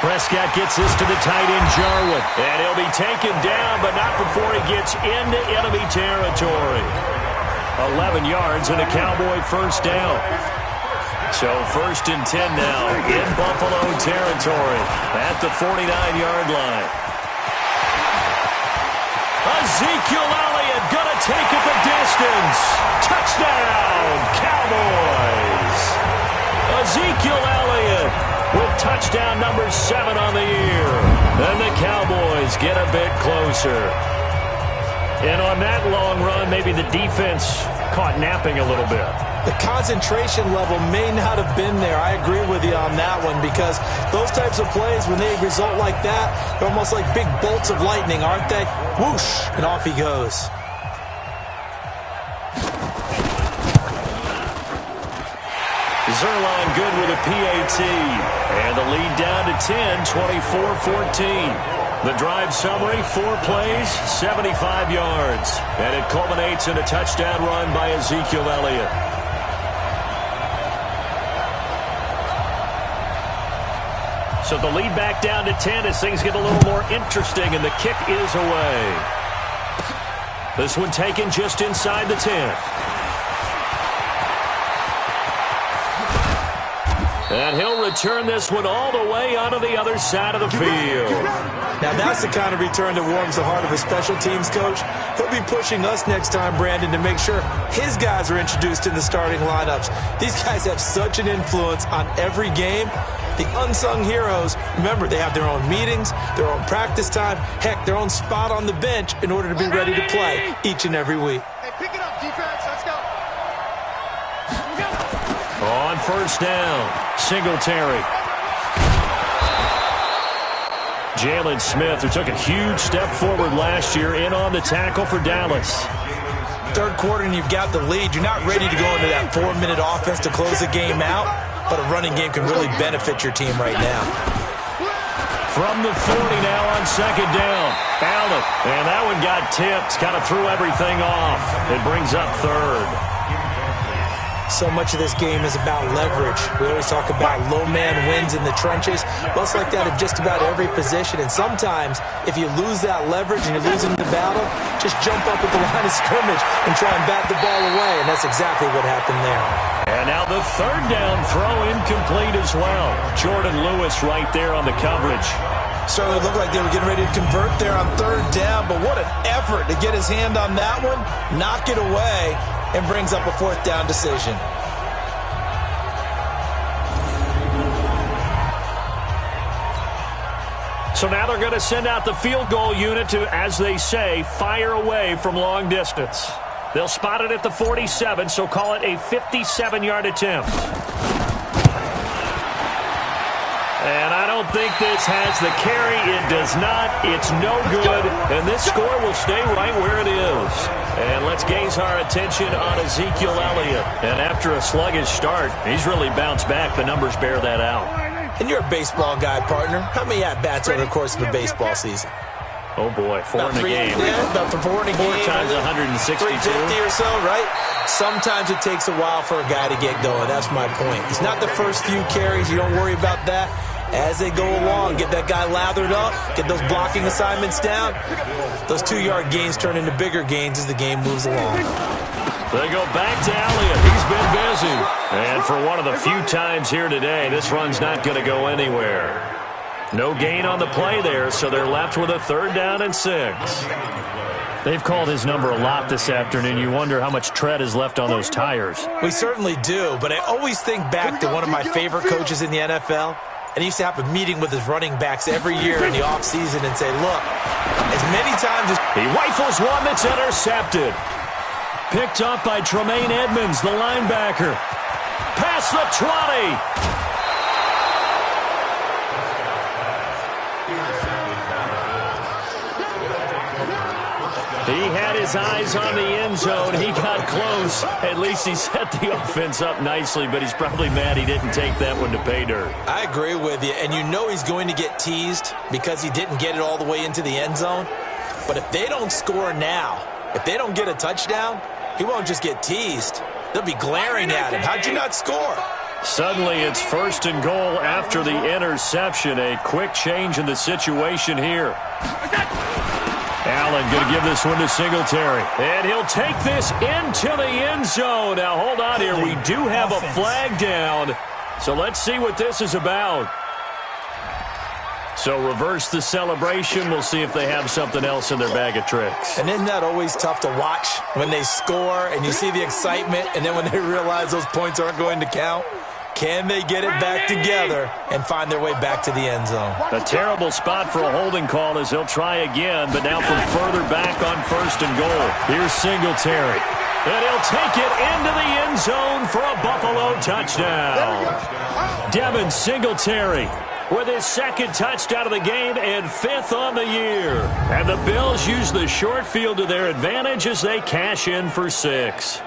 [SPEAKER 2] Prescott gets this to the tight end, Jarwin. And he'll be taken down, but not before he gets into enemy territory. 11 yards and a Cowboy first down. So 1st and 10 now in Buffalo territory at the 49-yard line. Ezekiel Elliott going to take it the distance. Touchdown, Cowboys. Ezekiel Elliott with touchdown number 7 on the year. And the Cowboys get a bit closer. And on that long run, maybe the defense caught napping a little bit.
[SPEAKER 4] The concentration level may not have been there. I agree with you on that one, because those types of plays, when they result like that, they're almost like big bolts of lightning, aren't they? Whoosh, and off he goes.
[SPEAKER 2] Zerline good with a PAT. And the lead down to 10, 24-14. The drive summary, 4 plays, 75 yards. And it culminates in a touchdown run by Ezekiel Elliott. So the lead back down to 10 as things get a little more interesting, and the kick is away. This one taken just inside the 10. And he'll return this one all the way onto the other side of the field.
[SPEAKER 4] Now that's the kind of return that warms the heart of a special teams coach. He'll be pushing us next time, Brandon, to make sure his guys are introduced in the starting lineups. These guys have such an influence on every game. The unsung heroes, remember, they have their own meetings, their own practice time, heck, their own spot on the bench in order to be ready to play each and every week.
[SPEAKER 3] Hey, pick it up, defense. Let's go.
[SPEAKER 2] On first down, Singletary. Jalen Smith, who took a huge step forward last year, in on the tackle for Dallas.
[SPEAKER 4] Third quarter and you've got the lead. You're not ready to go into that 4-minute offense to close the game out, but a running game can really benefit your team right now.
[SPEAKER 2] From the 40 now on second down, Allen. And that one got tipped, kind of threw everything off. It brings up third.
[SPEAKER 4] So much of this game is about leverage. We always talk about low man wins in the trenches. Well, it's like that in just about every position. And sometimes, if you lose that leverage and you're losing the battle, just jump up at the line of scrimmage and try and bat the ball away. And that's exactly what happened there.
[SPEAKER 2] And now the third down throw incomplete as well. Jordan Lewis right there on the coverage.
[SPEAKER 4] Certainly looked like they were getting ready to convert there on third down, but what an effort to get his hand on that one, knock it away, and brings up a fourth down decision.
[SPEAKER 2] So now they're going to send out the field goal unit to, as they say, fire away from long distance. They'll spot it at the 47, so call it a 57-yard attempt. And I don't think this has the carry. It does not. It's no good. And this score will stay right where it is. And let's gaze our attention on Ezekiel Elliott. And after a sluggish start, he's really bounced back. The numbers bear that out.
[SPEAKER 4] And you're a baseball guy, partner. How many at-bats over the course of a baseball season?
[SPEAKER 2] Oh, boy, four in a game.
[SPEAKER 4] Yeah, about 4 in a game.
[SPEAKER 2] 4 times 162.
[SPEAKER 4] 350 or so, right? Sometimes it takes a while for a guy to get going. That's my point. It's not the first few carries. You don't worry about that. As they go along, get that guy lathered up, get those blocking assignments down. Those 2-yard gains turn into bigger gains as the game moves along.
[SPEAKER 2] They go back to Elliott. He's been busy. And for one of the few times here today, this run's not going to go anywhere. No gain on the play there, so they're left with a third down and 6. They've called his number a lot this afternoon. You wonder how much tread is left on those tires.
[SPEAKER 4] We certainly do, but I always think back to one of my favorite coaches in the NFL. And he used to have a meeting with his running backs every year in the offseason and say, look, as many times as...
[SPEAKER 2] He rifles one that's intercepted. Picked up by Tremaine Edmonds, the linebacker. Past the 20. He had his eyes on the end zone. He got close. At least he set the offense up nicely, but he's probably mad he didn't take that one to pay dirt.
[SPEAKER 4] I agree with you, and you know he's going to get teased because he didn't get it all the way into the end zone. But if they don't score now, if they don't get a touchdown, he won't just get teased. They'll be glaring at him. How'd you not score?
[SPEAKER 2] Suddenly it's first and goal after the interception. A quick change in the situation here. Allen going to give this one to Singletary. And he'll take this into the end zone. Now, hold on here. We do have a flag down. So let's see what this is about. So reverse the celebration. We'll see if they have something else in their bag of tricks.
[SPEAKER 4] And isn't that always tough to watch when they score and you see the excitement, and then when they realize those points aren't going to count? Can they get it back together and find their way back to the end zone?
[SPEAKER 2] A terrible spot for a holding call as he'll try again, but now from further back on first and goal. Here's Singletary. And he'll take it into the end zone for a Buffalo touchdown. Devin Singletary with his second touchdown of the game and 5th on the year. And the Bills use the short field to their advantage as they cash in for 6.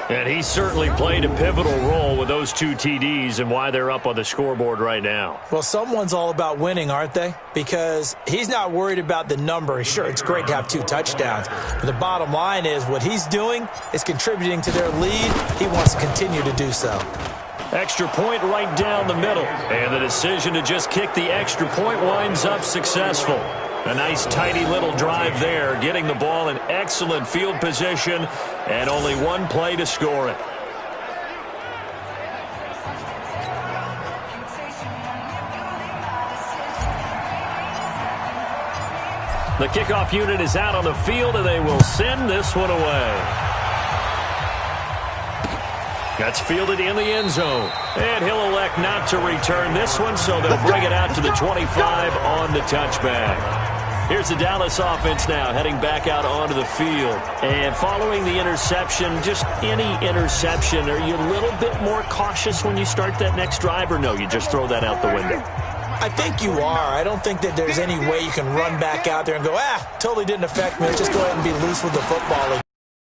[SPEAKER 2] And he certainly played a pivotal role with those 2 TDs and why they're up on the scoreboard right now.
[SPEAKER 4] Well, someone's all about winning, aren't they? Because he's not worried about the number. Sure, it's great to have 2 touchdowns. But the bottom line is what he's doing is contributing to their lead. He wants to continue to do so.
[SPEAKER 2] Extra point right down the middle. And the decision to just kick the extra point winds up successful. A nice, tidy little drive there, getting the ball in excellent field position, and only one play to score it. The kickoff unit is out on the field, and they will send this one away. Gets fielded in the end zone. And he'll elect not to return this one, so they'll bring it out to the 25 on the touchback. Here's the Dallas offense now heading back out onto the field. And following the interception, just any interception, are you a little bit more cautious when you start that next drive, or no, you just throw that out the window?
[SPEAKER 4] I think you are. I don't think that there's any way you can run back out there and go, totally didn't affect me. Let's just go ahead and be loose with the football.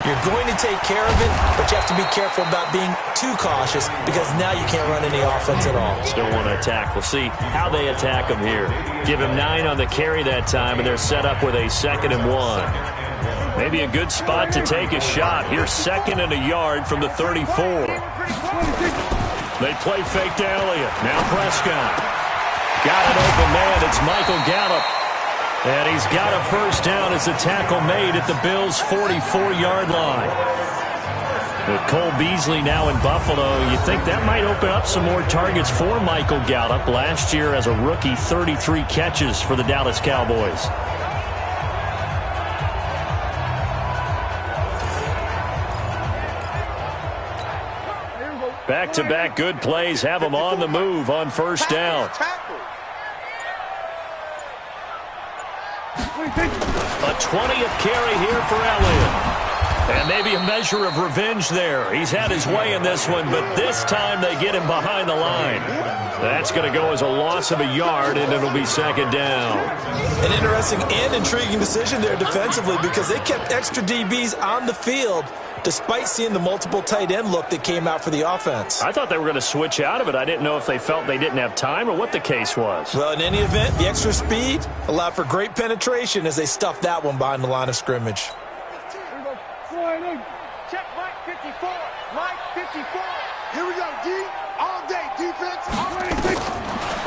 [SPEAKER 4] You're going to take care of it, but you have to be careful about being too cautious because now you can't run any offense at all.
[SPEAKER 2] Still want to attack. We'll see how they attack him here. Give him 9 on the carry that time, and they're set up with a 2nd and 1. Maybe a good spot to take a shot. Here's 2nd and a yard from the 34. They play fake to Elliott. Now Prescott. Got an open man. It's Michael Gallup. And he's got a first down as the tackle made at the Bills' 44-yard line. With Cole Beasley now in Buffalo, you think that might open up some more targets for Michael Gallup. Last year as a rookie, 33 catches for the Dallas Cowboys. Back-to-back good plays have them on the move on first down. A 20th carry here for Elliott. And maybe a measure of revenge there. He's had his way in this one, but this time they get him behind the line. That's going to go as a loss of a yard, and it'll be 2nd down.
[SPEAKER 4] An interesting and intriguing decision there defensively because they kept extra DBs on the field despite seeing the multiple tight end look that came out for the offense.
[SPEAKER 2] I thought they were going to switch out of it. I didn't know if they felt they didn't have time or what the case was.
[SPEAKER 4] Well, in any event, the extra speed allowed for great penetration as they stuffed that one behind the line of scrimmage.
[SPEAKER 3] Check Mike 54. Mike 54. Here we go, D. All day defense.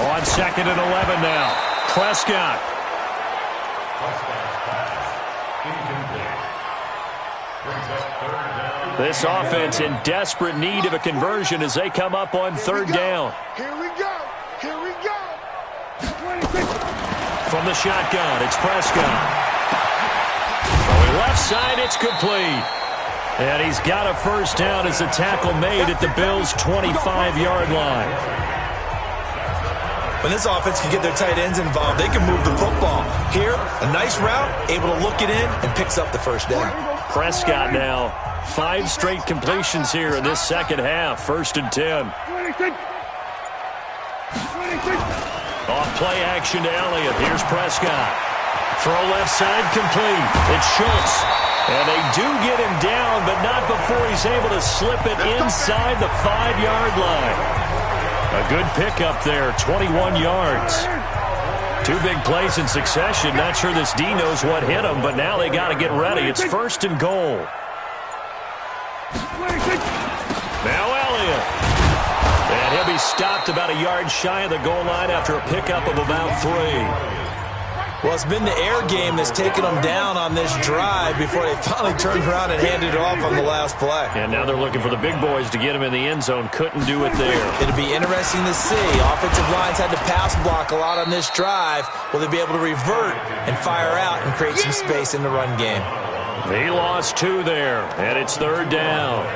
[SPEAKER 2] On 2nd and 11 now. Prescott. This offense in desperate need of a conversion as they come up on 3rd down.
[SPEAKER 3] Here we go. Here we go.
[SPEAKER 2] From the shotgun, it's Prescott. On the left side, it's complete. And he's got a first down as the tackle made at the Bills' 25-yard line.
[SPEAKER 4] When this offense can get their tight ends involved, they can move the football. Here, a nice route, able to look it in, and picks up the first down.
[SPEAKER 2] Prescott now, 5 straight completions here in this second half. 1st and 10. Off play action to Elliott. Here's Prescott. Throw left side complete. It's Schultz. And they do get him down, but not before he's able to slip it inside the 5-yard line. A good pickup there, 21 yards. 2 big plays in succession. Not sure this D knows what hit him, but now they got to get ready. It's 1st and goal. Now Elliott. And he'll be stopped about a yard shy of the goal line after a pickup of about 3.
[SPEAKER 4] Well, it's been the air game that's taken them down on this drive before they finally turned around and handed it off on the last play.
[SPEAKER 2] And now they're looking for the big boys to get him in the end zone. Couldn't do it there.
[SPEAKER 4] It'll be interesting to see. Offensive lines had to pass block a lot on this drive. Will they be able to revert and fire out and create some space in the run game?
[SPEAKER 2] He lost 2 there, and it's 3rd down.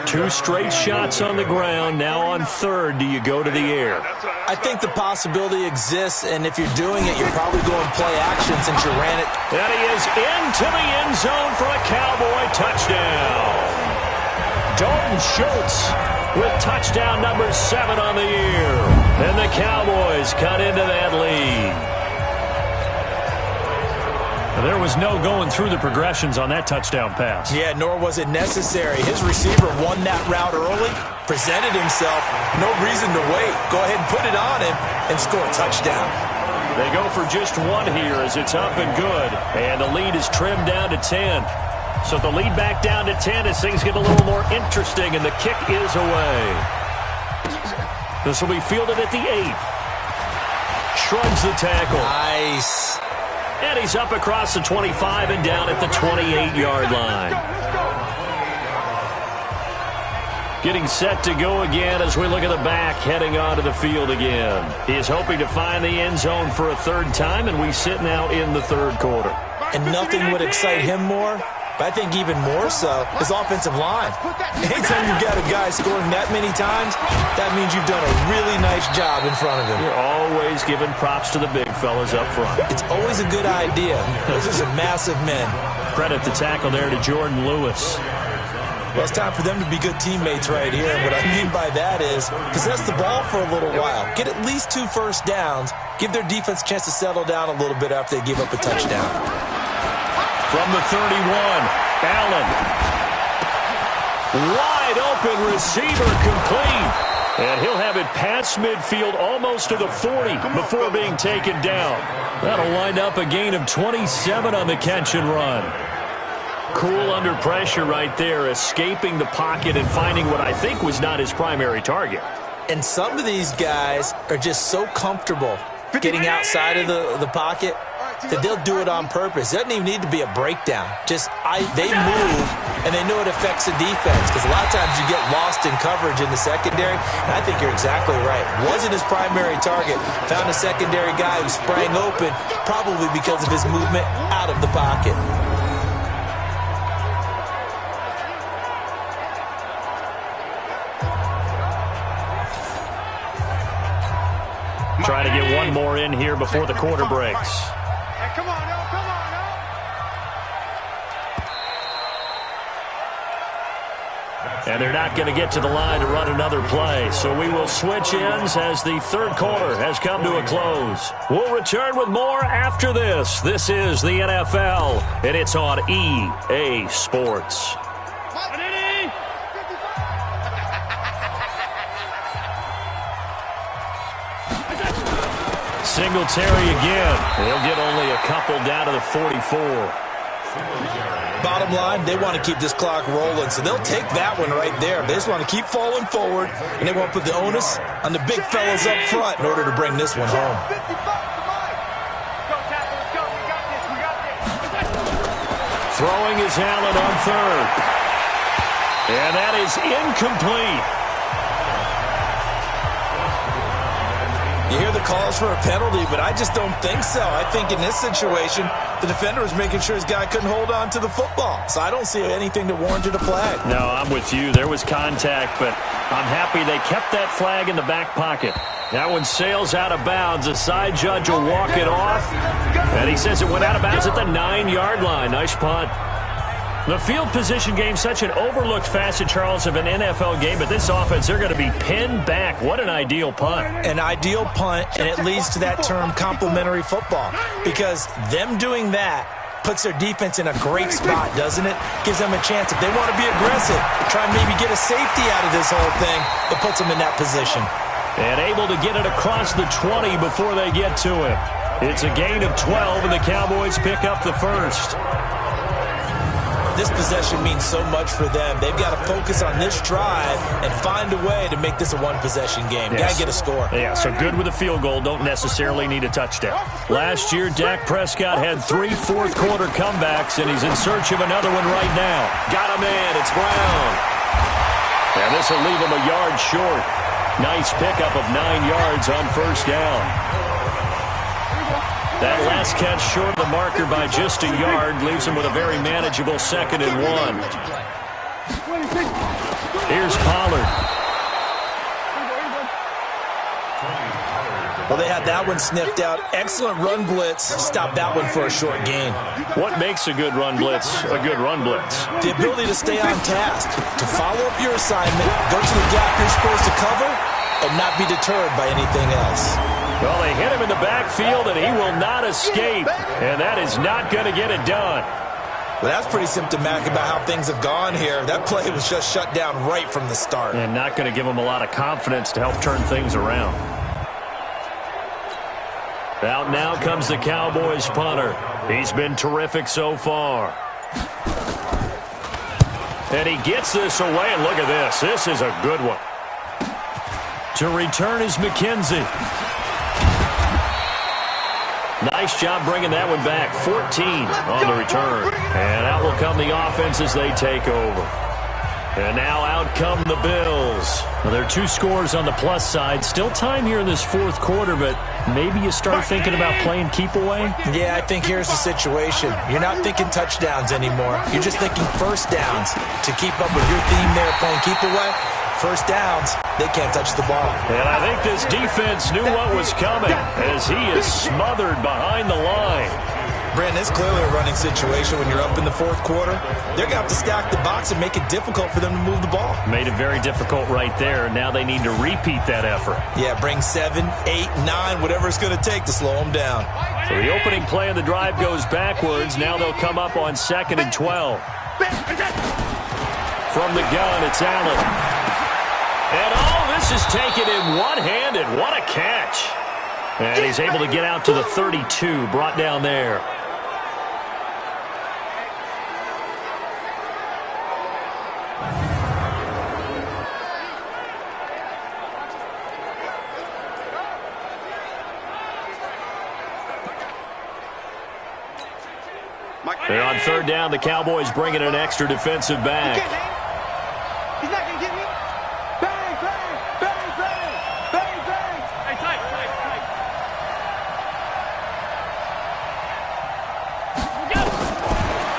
[SPEAKER 2] 2 straight shots on the ground. Now on 3rd, do you go to the air?
[SPEAKER 4] I think the possibility exists, and if you're doing it, you're probably going play action since you ran it.
[SPEAKER 2] And he is into the end zone for a Cowboy touchdown. Dalton Schultz with touchdown number 7 on the year. And the Cowboys cut into that lead. There was no going through the progressions on that touchdown pass.
[SPEAKER 4] Yeah, nor was it necessary. His receiver won that route early, presented himself, no reason to wait. Go ahead and put it on him and score a touchdown.
[SPEAKER 2] They go for just 1 here as it's up and good. And the lead is trimmed down to 10. So the lead back down to 10 as things get a little more interesting, and the kick is away. This will be fielded at the 8. Shrugs the tackle.
[SPEAKER 4] Nice.
[SPEAKER 2] And he's up across the 25 and down at the 28-yard line. Getting set to go again as we look at the back heading onto the field again. He is hoping to find the end zone for a third time, and we sit now in the third quarter.
[SPEAKER 4] And nothing would excite him more, but I think even more so, his offensive line. Anytime you've got a guy scoring that many times, that means you've done a really nice job in front of him.
[SPEAKER 2] You're always giving props to the big fellas up front.
[SPEAKER 4] It's always a good idea. Those are some massive men.
[SPEAKER 2] Credit the tackle there to Jordan Lewis.
[SPEAKER 4] Well, it's time for them to be good teammates right here. And what I mean by that is possess the ball for a little while. Get at least 2 first downs. Give their defense a chance to settle down a little bit after they give up a touchdown.
[SPEAKER 2] From the 31, Allen. Wide open receiver complete. And he'll have it past midfield almost to the 40 before being taken down. That'll wind up a gain of 27 on the catch and run. Cool under pressure right there, escaping the pocket and finding what I think was not his primary target.
[SPEAKER 4] And some of these guys are just so comfortable getting outside of the pocket that they'll do it on purpose. It doesn't even need to be a breakdown. They move, and they know it affects the defense, because a lot of times you get lost in coverage in the secondary, and I think you're exactly right. Wasn't his primary target. Found a secondary guy who sprang open, probably because of his movement out of the pocket.
[SPEAKER 2] Trying to get one more in here before the quarter breaks.
[SPEAKER 3] Hey, come on, now, come on, now.
[SPEAKER 2] And they're not going to get to the line to run another play. So we will switch ends as the third quarter has come to a close. We'll return with more after this. This is the NFL, and it's on EA Sports. Singletary again. He'll get only a couple down to the 44.
[SPEAKER 4] Bottom line, they want to keep this clock rolling, so they'll take that one right there. They just want to keep falling forward, and they want to put the onus on the big fellas up front in order to bring this one home.
[SPEAKER 2] Throwing is Allen on third. And that is incomplete.
[SPEAKER 4] You hear the calls for a penalty, but I just don't think so. I think in this situation, the defender was making sure his guy couldn't hold on to the football. So I don't see anything that warranted a flag.
[SPEAKER 2] No, I'm with you. There was contact, but I'm happy they kept that flag in the back pocket. That one sails out of bounds. The side judge will walk it off. And he says it went out of bounds at the 9-yard line. Nice punt. The field position game, such an overlooked facet, Charles, of an NFL game, but this offense, they're going to be pinned back. What an ideal punt.
[SPEAKER 4] An ideal punt, and it leads to that term complementary football, because them doing that puts their defense in a great spot, doesn't it? Gives them a chance. If they want to be aggressive, try and maybe get a safety out of this whole thing, it puts them in that position.
[SPEAKER 2] And able to get it across the 20 before they get to him. It's a gain of 12, and the Cowboys pick up the first.
[SPEAKER 4] This possession means so much for them. They've got to focus on this drive and find a way to make this a one-possession game.
[SPEAKER 2] Yes.
[SPEAKER 4] Got to get a score.
[SPEAKER 2] Yeah, so good with a field goal. Don't necessarily need a touchdown. Last year, Dak Prescott had 3 fourth-quarter comebacks, and he's in search of another one right now. Got him in. It's Brown. And this will leave him a yard short. Nice pickup of 9 yards on first down. That last catch short of the marker by just a yard leaves him with a very manageable 2nd and 1. Here's Pollard.
[SPEAKER 4] Well, they had that one sniffed out. Excellent run blitz. Stop that one for a short gain.
[SPEAKER 2] What makes a good run blitz a good run blitz?
[SPEAKER 4] The ability to stay on task, to follow up your assignment, go to the gap you're supposed to cover, and not be deterred by anything else.
[SPEAKER 2] Well, they hit him in the backfield, and he will not escape. And that is not going to get it done.
[SPEAKER 4] Well, that's pretty symptomatic about how things have gone here. That play was just shut down right from the start.
[SPEAKER 2] And not going to give him a lot of confidence to help turn things around. Out now comes the Cowboys punter. He's been terrific so far. And he gets this away, and look at this. This is a good one. To return is McKenzie. Nice job bringing that one back. 14 on the return. And out will come the offense as they take over. And now out come the Bills. Well, there are 2 scores on the plus side. Still time here in this fourth quarter, but maybe you start thinking about playing keep away?
[SPEAKER 4] Yeah, I think here's the situation. You're not thinking touchdowns anymore. You're just thinking first downs. To keep up with your theme there, playing keep away, first downs, they can't touch the ball.
[SPEAKER 2] And I think this defense knew what was coming as he is smothered behind the line.
[SPEAKER 4] Brandon, it's clearly a running situation when you're up in the fourth quarter. They're going to have to stack the box and make it difficult for them to move the ball.
[SPEAKER 2] Made it very difficult right there. Now they need to repeat that effort.
[SPEAKER 4] Yeah, bring 7, 8, 9, whatever it's going to take to slow them down.
[SPEAKER 2] So the opening play of the drive goes backwards. Now they'll come up on 2nd and 12. From the gun, it's Allen. And this is taken in one-handed. What a catch. And he's able to get out to the 32, brought down there. They're on 3rd down. The Cowboys bringing an extra defensive back.
[SPEAKER 3] He's not going to get me. Bang, bang, bang, bang, bang, bang. Hey, tight.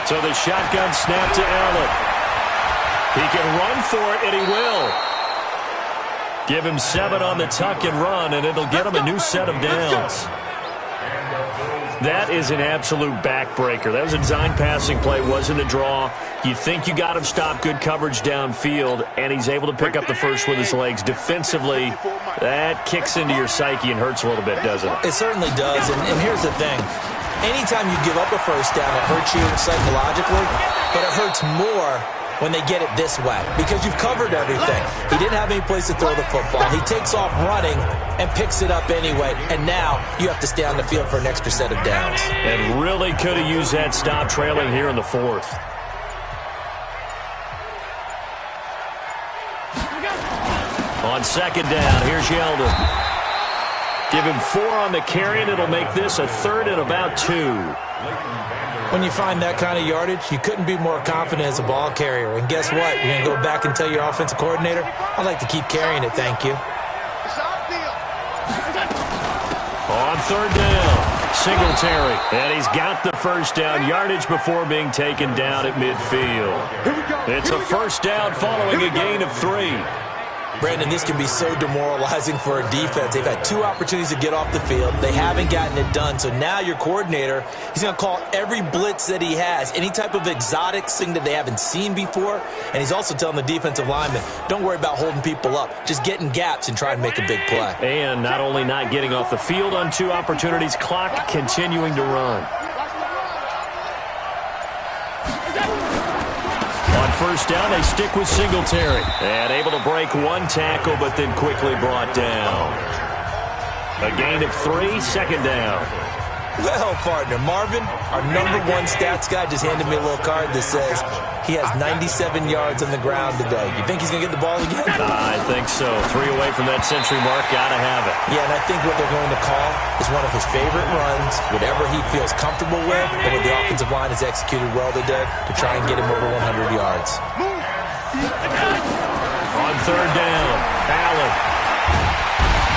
[SPEAKER 2] So the shotgun snap to Allen. He can run for it, and he will. Give him 7 on the tuck and run, and it'll get him a new set of downs. That is an absolute backbreaker. That was a design passing play, wasn't a draw. You think you got him stopped, good coverage downfield, and he's able to pick up the first with his legs. Defensively, that kicks into your psyche and hurts a little bit, doesn't it?
[SPEAKER 4] It certainly does, and here's the thing. Anytime you give up a first down, it hurts you psychologically, but it hurts more when they get it this way because you've covered everything. He didn't have any place to throw the football. He takes off running and picks it up anyway, and now you have to stay on the field for an extra set of downs.
[SPEAKER 2] And really could have used that stop trailing here in the 4th. On 2nd down, here's Yeldon. Give him 4 on the carry, and it'll make this a 3rd and about 2.
[SPEAKER 4] When you find that kind of yardage, you couldn't be more confident as a ball carrier. And guess what? You're going to go back and tell your offensive coordinator, I'd like to keep carrying it, thank you.
[SPEAKER 2] On 3rd down, Singletary. And he's got the first down yardage before being taken down at midfield. It's a first down following a gain of 3.
[SPEAKER 4] Brandon, this can be so demoralizing for a defense. They've had 2 opportunities to get off the field. They haven't gotten it done. So now your coordinator, he's going to call every blitz that he has, any type of exotic thing that they haven't seen before. And he's also telling the defensive lineman, don't worry about holding people up. Just get in gaps and try and make a big play.
[SPEAKER 2] And not only not getting off the field on 2 opportunities, clock continuing to run. On first down, they stick with Singletary. And able to break 1 tackle, but then quickly brought down. A gain of 3, 2nd down.
[SPEAKER 4] Well, partner, Marvin, our #1 stats guy just handed me a little card that says he has 97 yards on the ground today. You think he's going to get the ball again?
[SPEAKER 2] I think so. 3 away from that century mark. Got to have it.
[SPEAKER 4] Yeah, and I think what they're going to call is one of his favorite runs, whatever he feels comfortable with, and what the offensive line has executed well today to try and get him over 100 yards.
[SPEAKER 2] On 3rd down, Allen.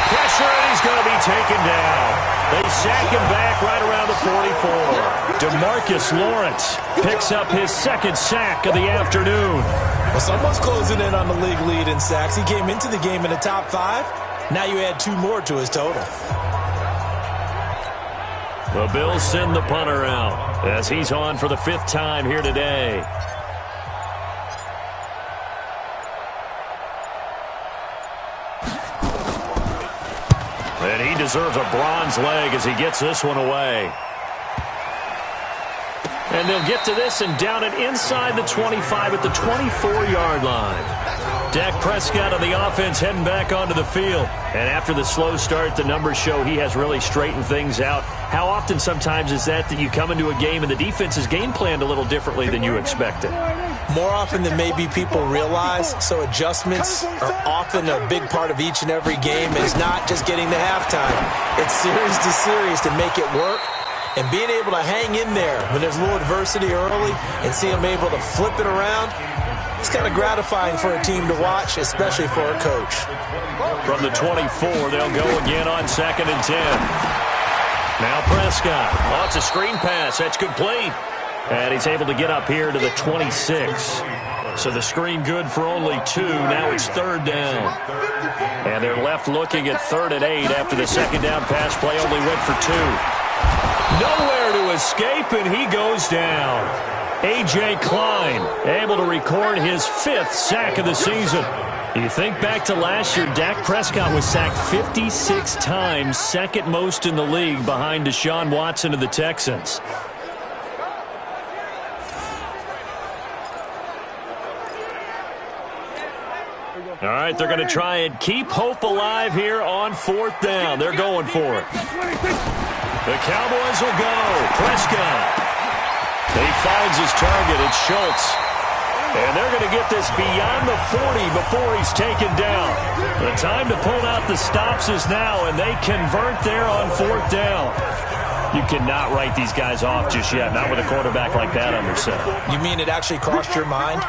[SPEAKER 2] Pressure, and he's going to be taken down. They sack him back right around the 44. DeMarcus Lawrence picks up his 2nd sack of the afternoon.
[SPEAKER 4] Well, someone's closing in on the league lead in sacks. He came into the game in the top 5. Now you add 2 more to his total.
[SPEAKER 2] The Bills send the punter out as he's on for the 5th time here today. And he deserves a bronze leg as he gets this one away. And they'll get to this and down it inside the 25 at the 24-yard line. Dak Prescott on the offense heading back onto the field. And after the slow start, the numbers show he has really straightened things out. How often sometimes is that you come into a game and the defense is game planned a little differently than you expected?
[SPEAKER 4] More often than maybe people realize, so adjustments are often a big part of each and every game. It's not just getting to halftime. It's series to series to make it work. And being able to hang in there when there's a little adversity early and see them able to flip it around, It's kind of gratifying for a team to watch, especially for a coach.
[SPEAKER 2] From the 24, they'll go again on 2nd and 10. Now Prescott. Oh, it's a screen pass. That's complete. And he's able to get up here to the 26. So the screen good for only 2. Now it's 3rd down. And they're left looking at 3rd and 8 after the 2nd down pass play only went for 2. Nowhere to escape, and he goes down. A.J. Klein able to record his 5th sack of the season. You think back to last year, Dak Prescott was sacked 56 times, 2nd most in the league behind Deshaun Watson of the Texans. All right, they're going to try and keep hope alive here on 4th down. They're going for it. The Cowboys will go. Prescott. He finds his target. It's Schultz. And they're going to get this beyond the 40 before he's taken down. The time to pull out the stops is now, and they convert there on 4th down. You cannot write these guys off just yet, not with a quarterback like that under center.
[SPEAKER 4] You mean it actually crossed your mind,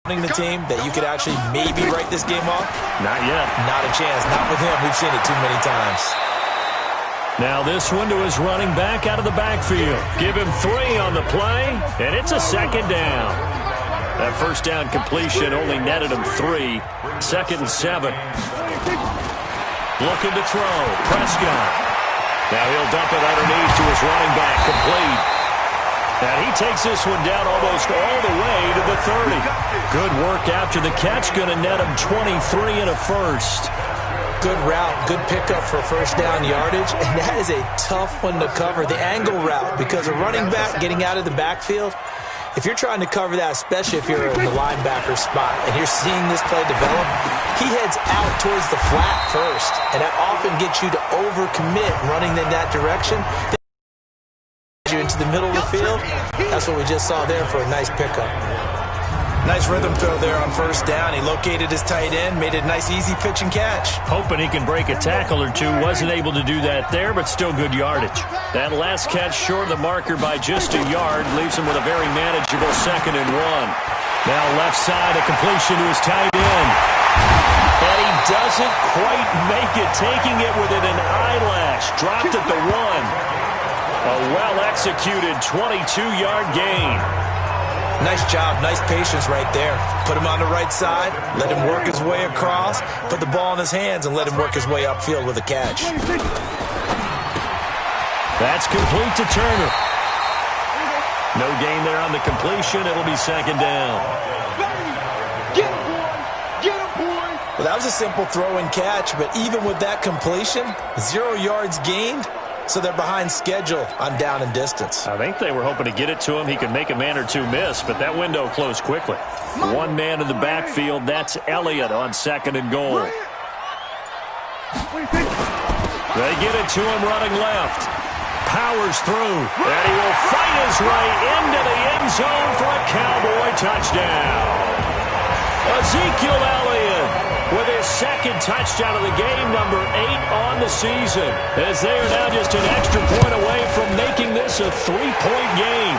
[SPEAKER 4] the team, that you could actually maybe write this game off?
[SPEAKER 2] Not yet.
[SPEAKER 4] Not a chance. Not with him. We've seen it too many times.
[SPEAKER 2] Now this one to his running back out of the backfield. Give him 3 on the play, and it's a 2nd down. That 1st down completion only netted him 3. 2nd and 7. Looking to throw. Prescott. Now he'll dump it underneath to his running back. Complete. And he takes this one down almost all the way to the 30. Good work after the catch. Going to net him 23 and a 1st.
[SPEAKER 4] Good route, good pickup for 1st down yardage, and that is a tough one to cover, the angle route, because a running back getting out of the backfield, if you're trying to cover that, especially if you're in the linebacker spot and you're seeing this play develop, he heads out towards the flat first, and that often gets you to overcommit running in that direction. You into the middle of the field. That's what we just saw there for a nice pickup. Nice rhythm throw there on 1st down. He located his tight end, made it a nice easy pitch and catch.
[SPEAKER 2] Hoping he can break a tackle or 2. Wasn't able to do that there, but still good yardage. That last catch short of the marker by just a yard leaves him with a very manageable 2nd and 1. Now left side, a completion to his tight end. And he doesn't quite make it, taking it within an eyelash. Dropped at the 1. A well-executed 22-yard gain.
[SPEAKER 4] Nice job, nice patience right there. Put him on the right side, let him work his way across, put the ball in his hands, and let him work his way upfield with a catch.
[SPEAKER 2] That's complete to Turner. No gain there on the completion. It'll be 2nd down.
[SPEAKER 3] Get him, boy! Get him, boy!
[SPEAKER 4] Well, that was a simple throw and catch, but even with that completion, 0 yards gained. So they're behind schedule on down and distance.
[SPEAKER 2] I think they were hoping to get it to him. He could make a man or 2 miss, but that window closed quickly. 1 man in the backfield. That's Elliott on 2nd and goal. They get it to him running left. Powers through, and he will fight his way into the end zone for a Cowboy touchdown. Ezekiel Elliott with his 2nd touchdown of the game, number 8 on the season, as they are now just an extra point away from making this a 3-point game.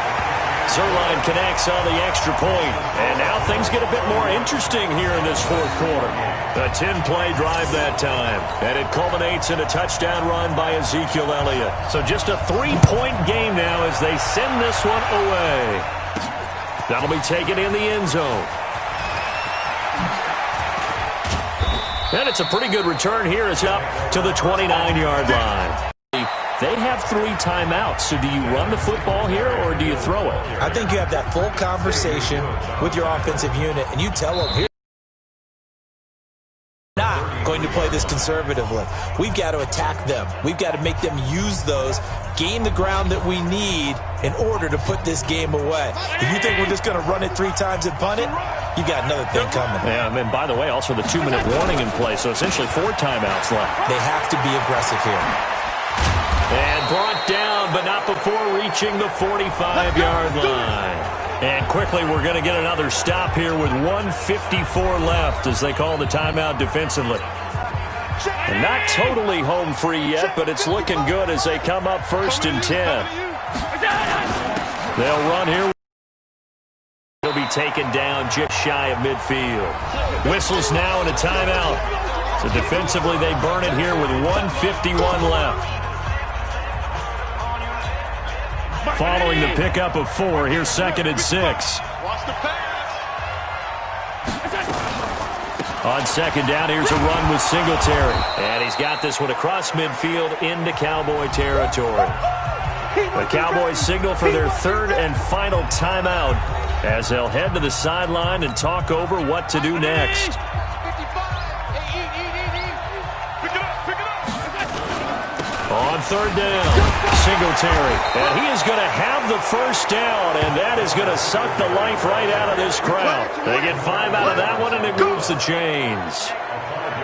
[SPEAKER 2] Zerline connects on the extra point, and now things get a bit more interesting here in this 4th quarter. A 10-play drive that time, and it culminates in a touchdown run by Ezekiel Elliott. So just a 3-point game now as they send this one away. That'll be taken in the end zone. And it's a pretty good return here. It's up to the 29-yard line. They have 3 timeouts, so do you run the football here or do you throw it?
[SPEAKER 4] I think you have that full conversation with your offensive unit, and you tell them, here, not going to play this conservatively. We've got to attack them. We've got to make them use those, gain the ground that we need in order to put this game away. If you think we're just going to run it 3 times and punt it, you got another thing coming.
[SPEAKER 2] Yeah, and by the way, also the 2-minute warning in play, so essentially 4 timeouts left.
[SPEAKER 4] They have to be aggressive here.
[SPEAKER 2] And brought down, but not before reaching the 45-yard line. And quickly, we're going to get another stop here with 1:54 left as they call the timeout defensively. And not totally home free yet, but it's looking good as they come up 1st and 10. They'll run here. He'll be taken down just shy of midfield. Whistles now and a timeout. So defensively, they burn it here with 1:51 left. Following the pickup of 4, here's 2nd and 6. On 2nd down, here's a run with Singletary. And he's got this one across midfield into Cowboy territory. The Cowboys signal for their 3rd and final timeout as they'll head to the sideline and talk over what to do next. On 3rd down, Singletary. And he is going to have the first down, and that is going to suck the life right out of this crowd. They get 5 out of that one, and it moves the chains.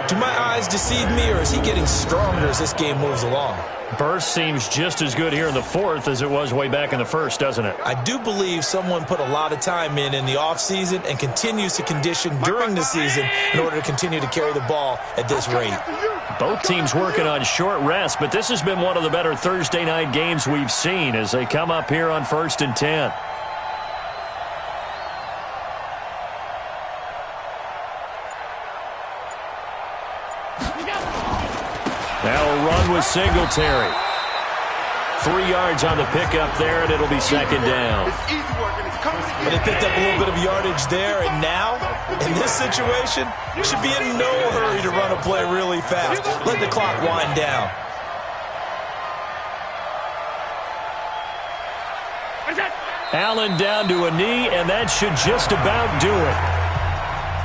[SPEAKER 4] Do my eyes deceive me, or is he getting stronger as this game moves along?
[SPEAKER 2] Burst seems just as good here in the 4th as it was way back in the 1st, doesn't it?
[SPEAKER 4] I do believe someone put a lot of time in the offseason and continues to condition during the season in order to continue to carry the ball at this rate.
[SPEAKER 2] Both teams working on short rest, but this has been one of the better Thursday night games we've seen as they come up here on 1st and 10. Now a run with Singletary. 3 yards on the pickup there, and it'll be 2nd down.
[SPEAKER 4] But they picked up a little bit of yardage there, and now, in this situation, should be in no hurry to run a play really fast. Let the clock wind down.
[SPEAKER 2] Allen down to a knee, and that should just about do it.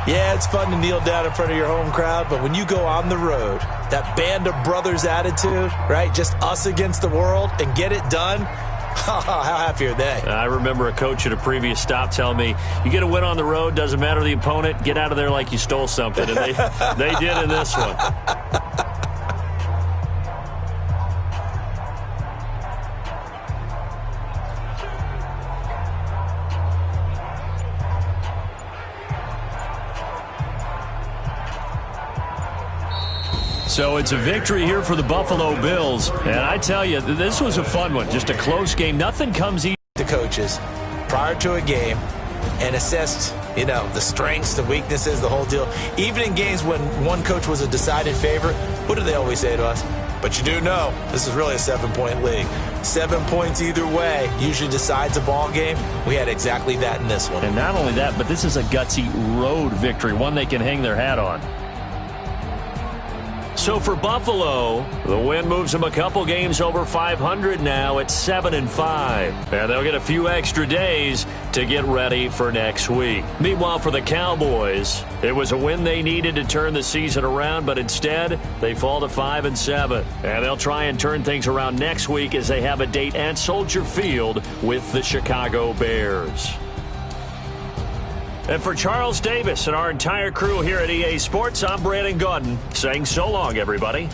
[SPEAKER 4] Yeah, it's fun to kneel down in front of your home crowd, but when you go on the road, that band of brothers attitude, right, just us against the world, and get it done, how happy are they?
[SPEAKER 2] I remember a coach at a previous stop telling me, you get a win on the road, doesn't matter the opponent, get out of there like you stole something, and they did in this one. So it's a victory here for the Buffalo Bills. And I tell you, this was a fun one. Just a close game. Nothing comes easy.
[SPEAKER 4] The coaches, prior to a game, and assessed, the strengths, the weaknesses, the whole deal. Even in games when one coach was a decided favorite, what do they always say to us? But you do know, this is really a 7-point league. 7 points either way usually decides a ball game. We had exactly that in this one.
[SPEAKER 2] And not only that, but this is a gutsy road victory, one they can hang their hat on. So for Buffalo, the win moves them a couple games over 500 now at 7-5. And they'll get a few extra days to get ready for next week. Meanwhile, for the Cowboys, it was a win they needed to turn the season around, but instead, they fall to 5-7. And they'll try and turn things around next week as they have a date at Soldier Field with the Chicago Bears. And for Charles Davis and our entire crew here at EA Sports, I'm Brandon Gaudin saying so long, everybody.